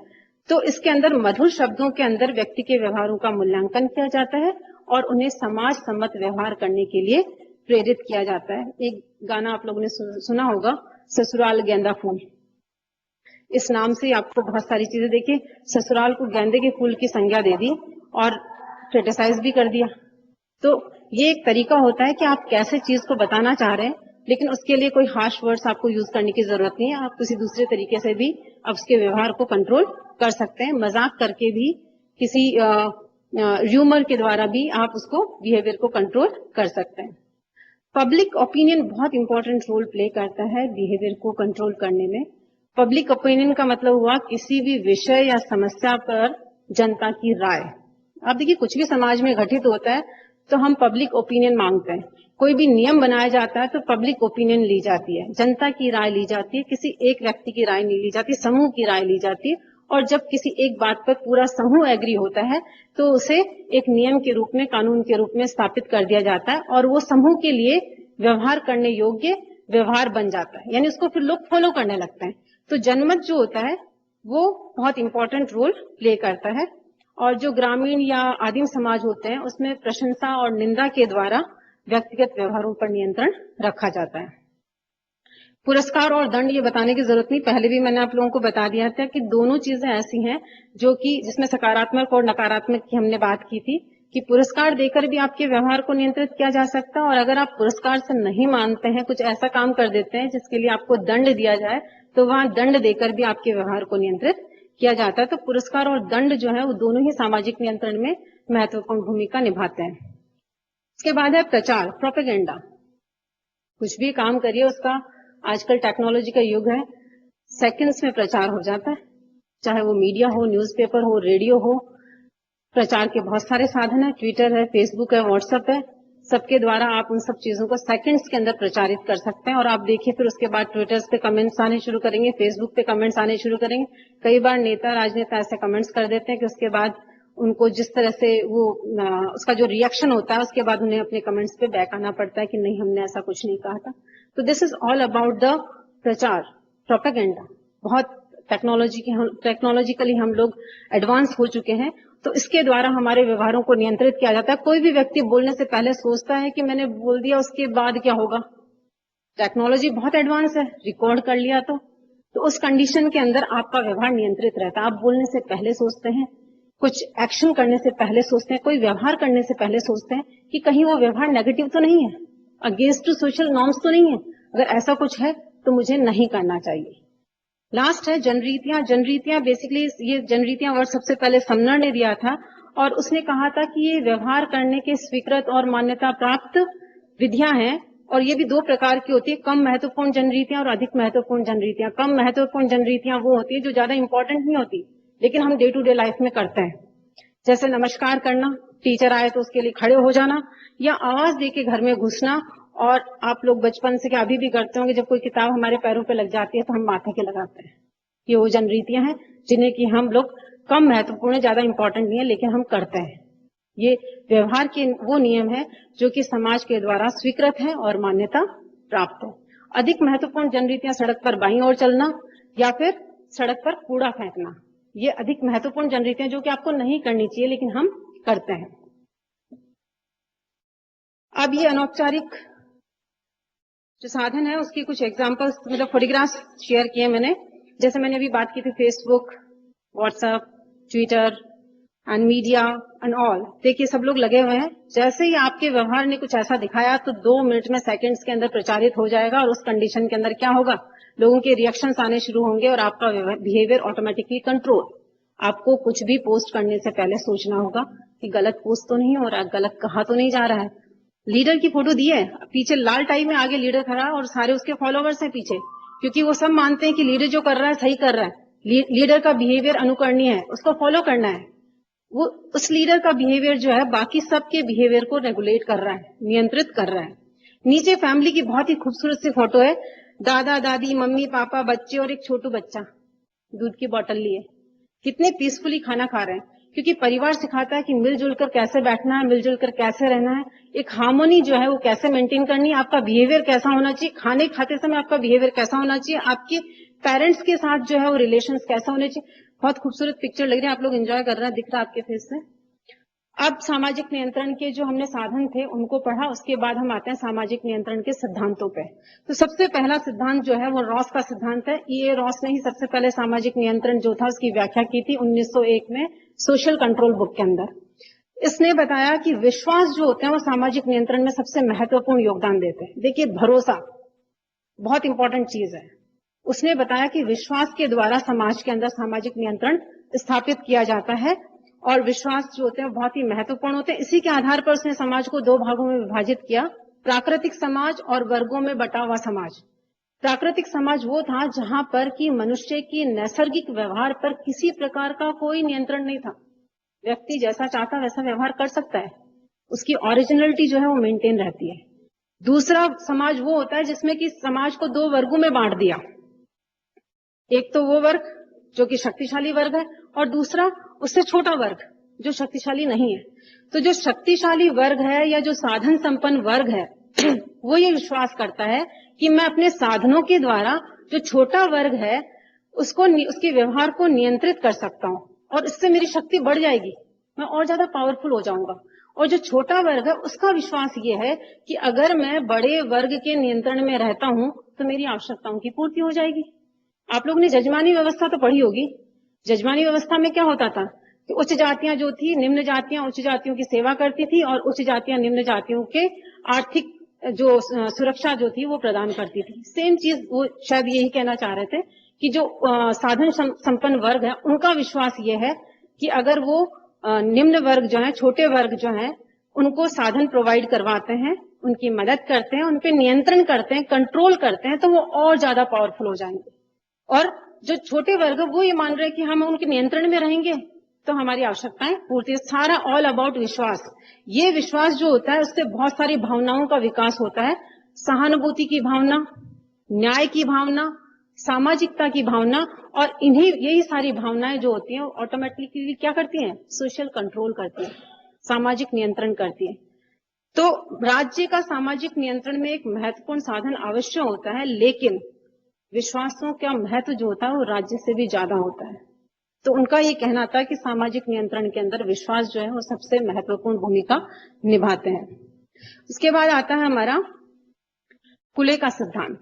तो इसके अंदर मधुर शब्दों के अंदर व्यक्ति के व्यवहारों का मूल्यांकन किया जाता है और उन्हें समाज सम्मत व्यवहार करने के लिए प्रेरित किया जाता है। एक गाना आप लोगों ने सुना होगा, ससुराल गेंदा फूल। इस नाम से आपको बहुत सारी चीजें, देखिए ससुराल को गेंदे के फूल की संज्ञा दे दी और क्रिटिसाइज भी कर दिया। तो ये एक तरीका होता है कि आप कैसे चीज को बताना चाह रहे हैं, लेकिन उसके लिए कोई हार्श वर्ड्स आपको यूज करने की जरूरत नहीं है। आप किसी दूसरे तरीके से भी आप उसके व्यवहार को कंट्रोल कर सकते हैं। मजाक करके भी, किसी ह्यूमर के द्वारा भी आप उसको बिहेवियर को कंट्रोल कर सकते हैं। पब्लिक ओपिनियन बहुत इंपॉर्टेंट रोल प्ले करता है बिहेवियर को कंट्रोल करने में। पब्लिक ओपिनियन का मतलब हुआ किसी भी विषय या समस्या पर जनता की राय। आप देखिए, कुछ भी समाज में घटित होता है तो हम पब्लिक ओपिनियन मांगते हैं। कोई भी नियम बनाया जाता है तो पब्लिक ओपिनियन ली जाती है, जनता की राय ली जाती है, किसी एक व्यक्ति की राय नहीं ली जाती, समूह की राय ली जाती है। और जब किसी एक बात पर पूरा समूह एग्री होता है तो उसे एक नियम के रूप में, कानून के रूप में स्थापित कर दिया जाता है और वो समूह के लिए व्यवहार करने योग्य व्यवहार बन जाता है, यानी उसको फिर लोग फॉलो करने लगते हैं। तो जनमत जो होता है वो बहुत इंपॉर्टेंट रोल प्ले करता है। और जो ग्रामीण या आदिम समाज होते हैं उसमें प्रशंसा और निंदा के द्वारा व्यक्तिगत व्यवहारों पर नियंत्रण रखा जाता है। पुरस्कार और दंड ये बताने की जरूरत नहीं, पहले भी मैंने आप लोगों को बता दिया था कि दोनों चीजें ऐसी हैं जो कि जिसमें सकारात्मक और नकारात्मक की हमने बात की थी कि पुरस्कार देकर भी आपके व्यवहार को नियंत्रित किया जा सकता है, और अगर आप पुरस्कार से नहीं मानते हैं, कुछ ऐसा काम कर देते हैं जिसके लिए आपको दंड दिया जाए, तो वहां दंड देकर भी आपके व्यवहार को नियंत्रित किया जाता है। तो पुरस्कार और दंड जो है वो दोनों ही सामाजिक नियंत्रण में महत्वपूर्ण भूमिका निभाते हैं। इसके बाद है प्रचार, प्रोपेगेंडा। कुछ भी काम करिए उसका, आजकल टेक्नोलॉजी का युग है, सेकंड्स में प्रचार हो जाता है, चाहे वो मीडिया हो, न्यूज़पेपर हो, रेडियो हो। प्रचार के बहुत सारे साधन है, ट्विटर है, फेसबुक है, व्हाट्सएप है, सबके द्वारा आप उन सब चीजों को सेकंड्स के अंदर प्रचारित कर सकते हैं। और आप देखिए फिर उसके बाद ट्विटर पे कमेंट्स आने शुरू करेंगे, फेसबुक पे कमेंट्स आने शुरू करेंगे। कई बार नेता, राजनेता ऐसे कमेंट्स कर देते हैं कि उसके बाद उनको जिस तरह से वो उसका जो रिएक्शन होता है उसके बाद उन्हें अपने कमेंट्स पे बैक आना पड़ता है कि नहीं, हमने ऐसा कुछ नहीं कहा था। तो this is all about the प्रचार, प्रोपेगेंडा। बहुत टेक्नोलॉजिकली हम लोग एडवांस हो चुके हैं, तो इसके द्वारा हमारे व्यवहारों को नियंत्रित किया जाता है। कोई भी व्यक्ति बोलने से पहले सोचता है कि मैंने बोल दिया, उसके बाद क्या होगा। टेक्नोलॉजी बहुत एडवांस है, रिकॉर्ड कर लिया तो उस कंडीशन के अंदर आपका व्यवहार नियंत्रित रहता है। आप बोलने से पहले सोचते हैं, कुछ एक्शन करने से पहले सोचते हैं, कोई व्यवहार करने से पहले सोचते हैं कि कहीं वो व्यवहार नेगेटिव तो नहीं है, अगेंस्ट टू सोशल नॉर्म्स तो नहीं है। अगर ऐसा कुछ है तो मुझे नहीं करना चाहिए। लास्ट है जनरीतियां। जनरीतियां बेसिकली, ये जनरीतियां वर्ड सबसे पहले समनर ने दिया था और उसने कहा था कि ये व्यवहार करने के स्वीकृत और मान्यता प्राप्त विधियां हैं, और ये भी दो प्रकार की होती है, कम महत्वपूर्ण जनरीतियां और अधिक महत्वपूर्ण जनरीतियां। कम महत्वपूर्ण जनरीतियां वो होती है जो ज्यादा इंपॉर्टेंट नहीं होती लेकिन हम डे टू डे लाइफ में करते हैं, जैसे नमस्कार करना, टीचर आए तो उसके लिए खड़े हो जाना, या आवाज देके घर में घुसना। और आप लोग बचपन से क्या अभी भी करते होंगे, जब कोई किताब हमारे पैरों पे लग जाती है तो हम माथे के लगाते हैं। ये वो जनरीतियां हैं जिन्हें कि हम लोग कम महत्वपूर्ण, ज्यादा इंपॉर्टेंट नहीं है लेकिन हम करते हैं। ये व्यवहार के वो नियम है जो कि समाज के द्वारा स्वीकृत है और मान्यता प्राप्त है। अधिक महत्वपूर्ण जनरीतियां सड़क पर बाईं ओर चलना या फिर सड़क पर कूड़ा फेंकना, ये अधिक महत्वपूर्ण जनरीतियां जो कि आपको नहीं करनी चाहिए लेकिन हम करते हैं। अब ये अनौपचारिक जो साधन है उसकी कुछ एग्जांपल्स, मतलब फोटोग्राफ्स शेयर किए मैंने। जैसे मैंने अभी बात की थी Facebook, WhatsApp, Twitter and media and all. देखिए सब लोग लगे हुए हैं, जैसे ही आपके व्यवहार ने कुछ ऐसा दिखाया तो 2 मिनट में, सेकंड्स के अंदर प्रचारित हो जाएगा। और उस कंडीशन के अंदर क्या होगा, लोगों के रिएक्शंस आने शुरू होंगे और आपका बिहेवियर ऑटोमेटिकली कंट्रोल। आपको कुछ भी पोस्ट करने से पहले सोचना होगा कि गलत पोस्ट तो नहीं हो रहा है, गलत कहा तो नहीं जा रहा है। लीडर की फोटो दी है, पीछे लाल टाई में आगे लीडर खड़ा और सारे उसके फॉलोवर्स हैं पीछे, क्योंकि वो सब मानते हैं कि लीडर जो कर रहा है सही कर रहा है। लीडर का बिहेवियर अनुकरणीय है, उसको फॉलो करना है। वो उस लीडर का बिहेवियर जो है बाकी सबके बिहेवियर को रेगुलेट कर रहा है, नियंत्रित कर रहा है। नीचे फैमिली की बहुत ही खूबसूरत सी फोटो है, दादा दादी, मम्मी पापा, बच्चे और एक छोटू बच्चा दूध की बोतल लिए, कितने पीसफुली खाना खा रहे हैं। क्योंकि परिवार सिखाता है कि मिलजुल कर कैसे बैठना है, मिलजुल कर कैसे रहना है, एक हार्मोनी जो है वो कैसे मेंटेन करनी है, आपका बिहेवियर कैसा होना चाहिए, खाने खाते समय आपका बिहेवियर कैसा होना चाहिए, आपके पेरेंट्स के साथ जो है वो रिलेशंस कैसा होने चाहिए। बहुत खूबसूरत पिक्चर लग रही है, आप लोग एंजॉय कर रहे हैं, दिख रहा है आपके फेस से। अब सामाजिक नियंत्रण के जो हमने साधन थे उनको पढ़ा, उसके बाद हम आते हैं सामाजिक नियंत्रण के सिद्धांतों पे। तो सबसे पहला सिद्धांत जो है वो रॉस का सिद्धांत है। ये रॉस ने ही सबसे पहले सामाजिक नियंत्रण जो था उसकी व्याख्या की थी 1901 में सोशल कंट्रोल बुक के अंदर। इसने बताया कि विश्वास जो होते हैं वो सामाजिक नियंत्रण में सबसे महत्वपूर्ण योगदान देते हैं। देखिए, भरोसा बहुत इंपॉर्टेंट चीज है। उसने बताया कि विश्वास के द्वारा समाज के अंदर सामाजिक नियंत्रण स्थापित किया जाता है और विश्वास जो होते हैं बहुत ही महत्वपूर्ण होते हैं। इसी के आधार पर उसने समाज को दो भागों में विभाजित किया, प्राकृतिक समाज और वर्गों में बटा हुआ समाज। प्राकृतिक समाज वो था जहां पर कि मनुष्य की नैसर्गिक व्यवहार पर किसी प्रकार का कोई नियंत्रण नहीं था। व्यक्ति जैसा चाहता वैसा व्यवहार कर सकता है, उसकी ओरिजिनलिटी जो है वो मेंटेन रहती है। दूसरा समाज वो होता है जिसमें कि समाज को दो वर्गों में बांट दिया। एक तो वो वर्ग जो कि शक्तिशाली वर्ग है और दूसरा उससे छोटा वर्ग जो शक्तिशाली नहीं है। तो जो शक्तिशाली वर्ग है या जो साधन संपन्न वर्ग है वो ये विश्वास करता है कि मैं अपने साधनों के द्वारा जो छोटा वर्ग है उसको उसके व्यवहार को नियंत्रित कर सकता हूं और इससे मेरी शक्ति बढ़ जाएगी, मैं और ज्यादा पावरफुल हो जाऊंगा। और जो छोटा वर्ग है उसका विश्वास ये है कि अगर मैं बड़े वर्ग के नियंत्रण में रहता हूं तो मेरी आवश्यकताओं की पूर्ति हो जाएगी। आप लोगों ने जजमानी व्यवस्था तो पढ़ी होगी। जजमानी व्यवस्था में क्या होता था कि उच्च जातियां जो थी निम्न जातियां उच्च जातियों की सेवा करती थी और उच्च जातियां निम्न जातियों के आर्थिक जो सुरक्षा जो थी वो प्रदान करती थी। सेम चीज वो शायद यही कहना चाह रहे थे कि जो साधन संपन्न वर्ग है उनका विश्वास ये है कि अगर वो निम्न वर्ग जो है, छोटे वर्ग जो है, उनको साधन प्रोवाइड करवाते हैं, उनकी मदद करते हैं, उन पे नियंत्रण करते हैं, कंट्रोल करते हैं, तो वो और ज्यादा पावरफुल हो जाएंगे। और जो छोटे वर्ग वो ये मान रहे हैं कि हम उनके नियंत्रण में रहेंगे तो हमारी आवश्यकताएं पूर्ति। सारा ऑल अबाउट विश्वास। ये विश्वास जो होता है उससे बहुत सारी भावनाओं का विकास होता है। सहानुभूति की भावना, न्याय की भावना, सामाजिकता की भावना, और यही सारी भावनाएं जो होती हैं ऑटोमेटिकली क्या करती हैं, सोशल कंट्रोल करती है, सामाजिक नियंत्रण करती है। तो राज्य का सामाजिक नियंत्रण में एक महत्वपूर्ण साधन अवश्य होता है, लेकिन विश्वासों का महत्व जो होता है वो राज्य से भी ज्यादा होता है। तो उनका ये कहना था कि सामाजिक नियंत्रण के अंदर विश्वास जो है वो सबसे महत्वपूर्ण भूमिका निभाते हैं। उसके बाद आता है हमारा कुले का सिद्धांत।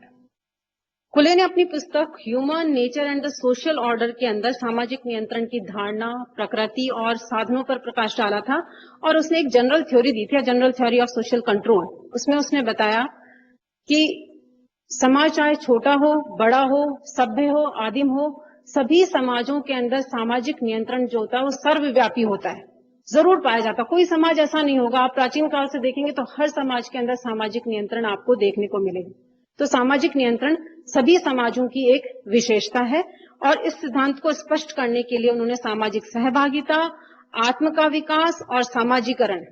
कुले ने अपनी पुस्तक human nature and the social order के अंदर सामाजिक नियंत्रण की धारणा, प्रकृति और साधनों पर प्रकाश डाला था और उसने एक जनरल थ्योरी दी थी, general theory of social control. उसमें उसने बताया कि समाज चाहे छोटा हो, बड़ा हो, सभ्य हो, आदिम हो, सभी समाजों के अंदर सामाजिक नियंत्रण जो होता है वो सर्वव्यापी होता है, जरूर पाया जाता है। कोई समाज ऐसा नहीं होगा, आप प्राचीन काल से देखेंगे तो हर समाज के अंदर सामाजिक नियंत्रण आपको देखने को मिलेगा। तो सामाजिक नियंत्रण सभी समाजों की एक विशेषता है और इस सिद्धांत को स्पष्ट करने के लिए उन्होंने सामाजिक सहभागिता, आत्म का विकास और सामाजिकरण,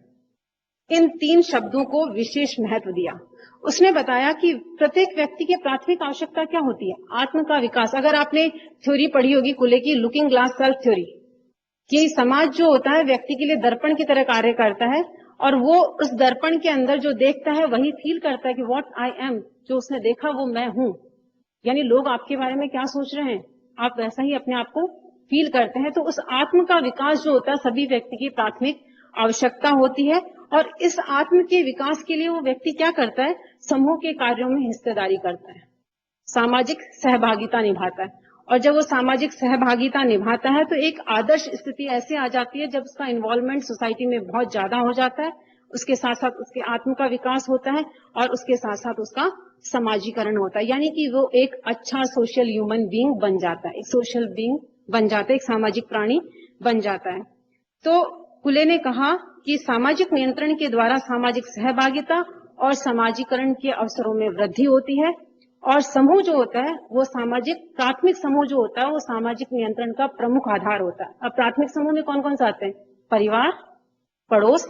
इन तीन शब्दों को विशेष महत्व दिया। उसने बताया कि प्रत्येक व्यक्ति की प्राथमिक आवश्यकता क्या होती है, आत्म का विकास। अगर आपने थ्योरी पढ़ी होगी कुले की, लुकिंग ग्लास सेल्फ थ्योरी, कि समाज जो होता है व्यक्ति के लिए दर्पण की तरह कार्य करता है और वो उस दर्पण के अंदर जो देखता है वही फील करता है कि व्हाट आई एम, जो उसने देखा वो मैं हूं। यानी लोग आपके बारे में क्या सोच रहे हैं, आप वैसा ही अपने आप को फील करते हैं। तो उस आत्म का विकास जो होता है सभी व्यक्ति की प्राथमिक आवश्यकता होती है और इस आत्म के विकास के लिए वो व्यक्ति क्या करता है, समूह के कार्यों में हिस्सेदारी करता है, सामाजिक सहभागिता निभाता है। और जब वो सामाजिक सहभागिता निभाता है तो एक आदर्श स्थिति ऐसे आ जाती है जब उसका इन्वॉल्वमेंट सोसाइटी में बहुत ज्यादा हो जाता है, उसके साथ साथ उसके आत्म का विकास होता है और उसके साथ साथ उसका समाजीकरण होता है, यानी कि वो एक अच्छा सोशल ह्यूमन बीइंग बन जाता है, एक सोशल बीइंग बन जाता है, एक सामाजिक प्राणी बन जाता है। तो कुले ने कहा कि सामाजिक नियंत्रण के द्वारा सामाजिक सहभागिता और समाजीकरण के अवसरों में वृद्धि होती है और समूह जो होता है वो सामाजिक, प्राथमिक समूह जो होता है वो सामाजिक नियंत्रण का प्रमुख आधार होता है। अब प्राथमिक समूह में कौन कौन से आते हैं, परिवार, पड़ोस,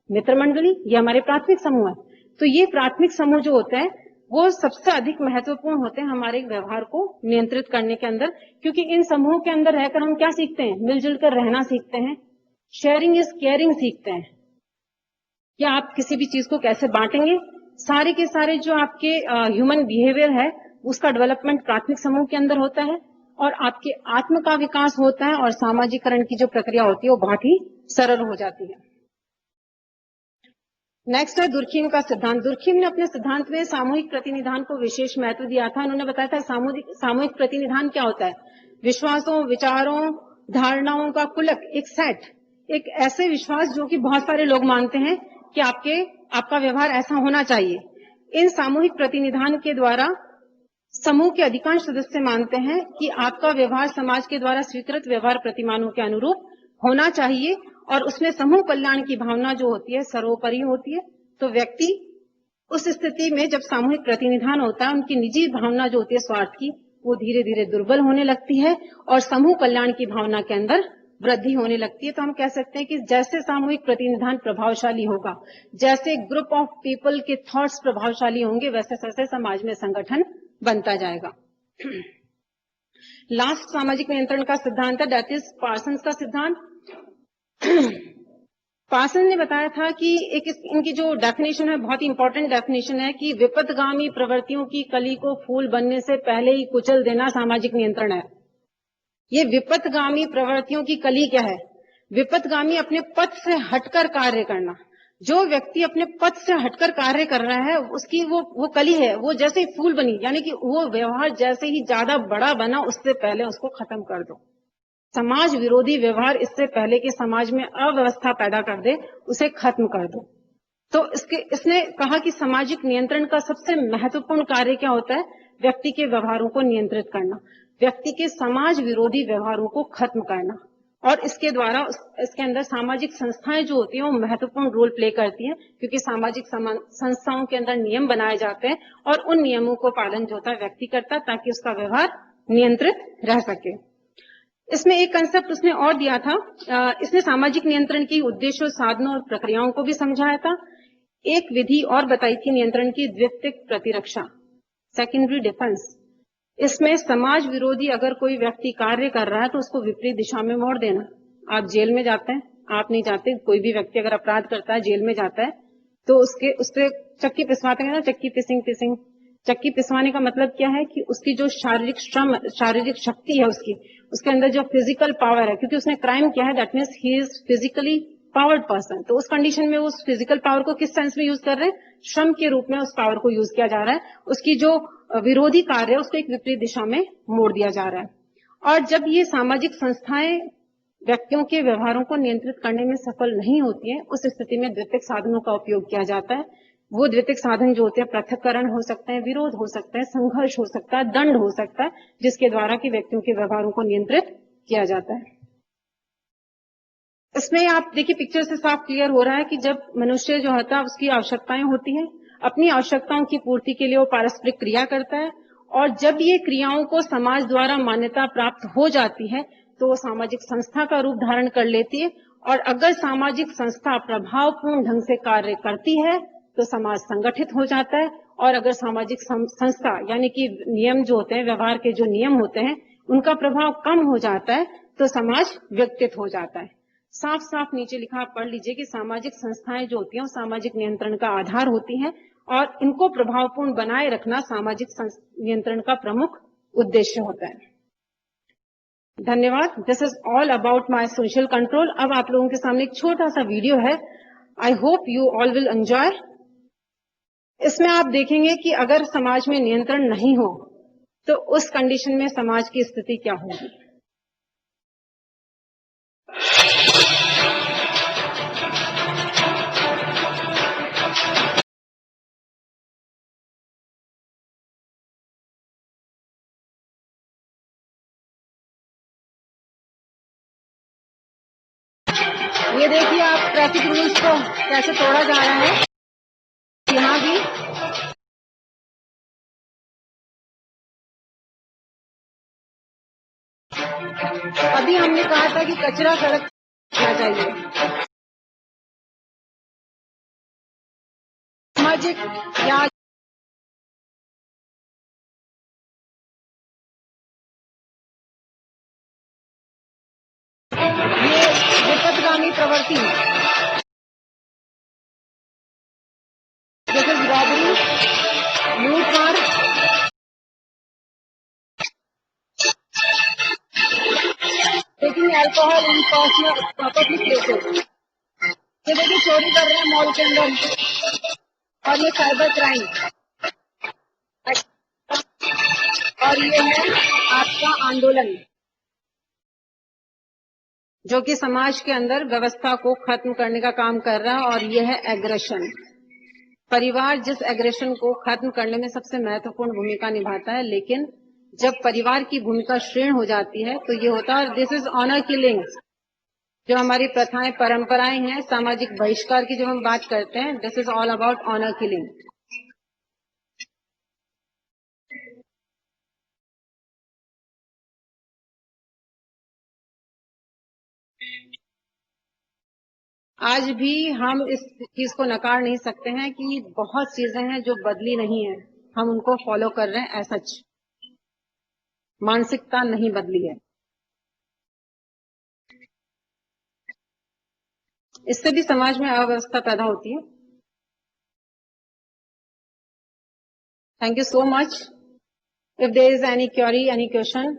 मित्र मंडली, ये हमारे प्राथमिक समूह है। तो ये प्राथमिक समूह जो होते हैं वो सबसे अधिक महत्वपूर्ण होते हैं हमारे व्यवहार को नियंत्रित करने के अंदर, क्योंकि इन समूह के अंदर रहकर हम क्या सीखते हैं, मिलजुल कर रहना सीखते हैं, शेयरिंग इज केयरिंग सीखते हैं, या आप किसी भी चीज को कैसे बांटेंगे, सारे के सारे जो आपके ह्यूमन बिहेवियर है उसका डेवलपमेंट प्राथमिक समूह के अंदर होता है। और आपके आत्म का विकास होता है और सामाजिकरण की जो प्रक्रिया होती है वो बहुत ही सरल हो जाती है। नेक्स्ट है दुर्खीम का सिद्धांत। दुर्खीम ने अपने सिद्धांत में सामूहिक प्रतिनिधान को विशेष महत्व दिया था। उन्होंने बताया था सामूहिक प्रतिनिधान क्या होता है? विश्वासों, विचारों, धारणाओं का कुलक, एक सेट, एक ऐसे विश्वास जो कि बहुत सारे लोग मानते हैं कि आपका व्यवहार ऐसा होना चाहिए। इन सामूहिक प्रतिनिधान के द्वारा समूह के अधिकांश सदस्य मानते हैं कि आपका व्यवहार समाज के द्वारा स्वीकृत व्यवहार प्रतिमानों के अनुरूप होना चाहिए और उसमें समूह कल्याण की भावना जो होती है सर्वोपरि होती है। तो व्यक्ति उस स्थिति में जब सामूहिक प्रतिनिधान होता है, उनकी निजी भावना जो होती है स्वार्थ की, वो धीरे धीरे दुर्बल होने लगती है और समूह कल्याण की भावना के अंदर वृद्धि होने लगती है। तो हम कह सकते हैं कि जैसे सामूहिक प्रतिनिधान प्रभावशाली होगा, जैसे ग्रुप ऑफ पीपल के थॉट्स प्रभावशाली होंगे, वैसे वैसे समाज में संगठन बनता जाएगा। लास्ट सामाजिक नियंत्रण का सिद्धांत है, दैट इज पार्सन्स का सिद्धांत। पार्सन ने बताया था कि इनकी जो डेफिनेशन है बहुत ही इंपॉर्टेंट डेफिनेशन है कि विपथगामी प्रवृत्तियों की कली को फूल बनने से पहले ही कुचल देना सामाजिक नियंत्रण है। ये विपथगामी प्रवृत्तियों की कली क्या है? विपथगामी, अपने पथ से हटकर कार्य करना। जो व्यक्ति अपने पथ से हटकर कार्य कर रहा है उसकी वो कली है, वो जैसे ही फूल बनी, यानी कि वो व्यवहार जैसे ही ज्यादा बड़ा बना उससे पहले उसको खत्म कर दो। समाज विरोधी व्यवहार इससे पहले कि समाज में अव्यवस्था पैदा कर दे, उसे खत्म कर दो। तो इसने कहा कि सामाजिक नियंत्रण का सबसे महत्वपूर्ण कार्य क्या होता है? व्यक्ति के व्यवहारों को नियंत्रित करना, व्यक्ति के समाज विरोधी व्यवहारों को खत्म करना। और इसके द्वारा इसके अंदर सामाजिक संस्थाएं जो होती हैं वो महत्वपूर्ण रोल प्ले करती हैं, क्योंकि सामाजिक संस्थाओं के अंदर नियम बनाए जाते हैं और उन नियमों को पालन जो होता है व्यक्ति करता है ताकि उसका व्यवहार नियंत्रित रह सके। इसमें एक कंसेप्ट उसने और दिया था, इसने सामाजिक नियंत्रण की उद्देश्यों, साधनों और प्रक्रियाओं को भी समझाया था। एक विधि और बताई थी नियंत्रण की, द्वितीयक प्रतिरक्षा, सेकेंडरी डिफेंस। इसमें समाज विरोधी अगर कोई व्यक्ति कार्य कर रहा है तो उसको विपरीत दिशा में मोड़ देना। आप जेल में जाते हैं, आप नहीं जाते, कोई भी व्यक्ति अगर अपराध करता है जेल में जाता है तो उसके चक्की पिसवाते हैं ना, चक्की पिसिंग। चक्की पिसवाने का मतलब क्या है कि उसकी जो शारीरिक शक्ति है उसके अंदर जो फिजिकल पावर है, क्योंकि उसने क्राइम किया है, that means he is physically powered person. तो उस कंडीशन में उस फिजिकल पावर को किस सेंस में यूज कर रहे हैं? श्रम के रूप में उस पावर को यूज किया जा रहा है। उसकी जो विरोधी कार्य है उसको एक विपरीत दिशा में मोड़ दिया जा रहा है। और जब ये सामाजिक संस्थाएं व्यक्तियों के व्यवहारों को नियंत्रित करने में सफल नहीं होती है, उस स्थिति में द्वितीयक साधनों का उपयोग किया जाता है। वो द्वितीयक साधन जो होते हैं पृथक्करण हो सकते हैं, विरोध हो सकता है, संघर्ष हो सकता है, दंड हो सकता है, जिसके द्वारा कि व्यक्तियों के व्यवहारों को नियंत्रित किया जाता है। इसमें आप देखिए पिक्चर से साफ क्लियर हो रहा है कि जब मनुष्य जो होता है उसकी आवश्यकताएं होती हैं, अपनी आवश्यकताओं की पूर्ति के लिए वो पारस्परिक क्रिया करता है और जब ये क्रियाओं को समाज द्वारा मान्यता प्राप्त हो जाती है तो वो सामाजिक संस्था का रूप धारण कर लेती है। और अगर सामाजिक संस्था प्रभावपूर्ण ढंग से कार्य करती है तो समाज संगठित हो जाता है। और अगर सामाजिक संस्था यानी कि नियम जो होते हैं, व्यवहार के जो नियम होते हैं, उनका प्रभाव कम हो जाता है तो समाज विकसित हो जाता है। साफ साफ नीचे लिखा, आप पढ़ लीजिए कि सामाजिक संस्थाएं जो होती हैं सामाजिक नियंत्रण का आधार होती हैं और इनको प्रभावपूर्ण बनाए रखना सामाजिक नियंत्रण का प्रमुख उद्देश्य होता है। धन्यवाद। This is all about my social control. अब आप लोगों के सामने एक छोटा सा वीडियो है, I hope you all will enjoy. इसमें आप देखेंगे कि अगर समाज में नियंत्रण नहीं हो तो उस कंडीशन में समाज की स्थिति क्या होगी। ये देखिए आप ट्रैफिक रूल्स को कैसे तोड़ा जा रहा है। यहाँ भी अभी हमने कहा था कि कचरा सड़क होना चाहिए। सामाजिक या ये विपथगामी प्रवृत्ति जैसे रॉबरी, लूटमार, alcohol in personal property places. ये देखिए चोरी कर रहे हैं मॉल के अंदर और ये साइबर क्राइम और ये है आपका आंदोलन जो कि समाज के अंदर व्यवस्था को खत्म करने का काम कर रहा है और यह है एग्रेशन। परिवार जिस एग्रेशन को खत्म करने में सबसे महत्वपूर्ण भूमिका निभाता है, लेकिन जब परिवार की भूमिका क्षीण हो जाती है तो ये होता है दिस इज ऑनर किलिंग। जो हमारी प्रथाएं परंपराएं हैं, सामाजिक बहिष्कार की जब हम बात करते हैं, this is all about honour killing. आज भी हम इस चीज को नकार नहीं सकते हैं कि बहुत चीजें हैं जो बदली नहीं है, हम उनको फॉलो कर रहे हैं। ऐसा मानसिकता नहीं बदली है। इससे भी समाज में अव्यवस्था पैदा होती है। Thank you so much. If there is any query, any question.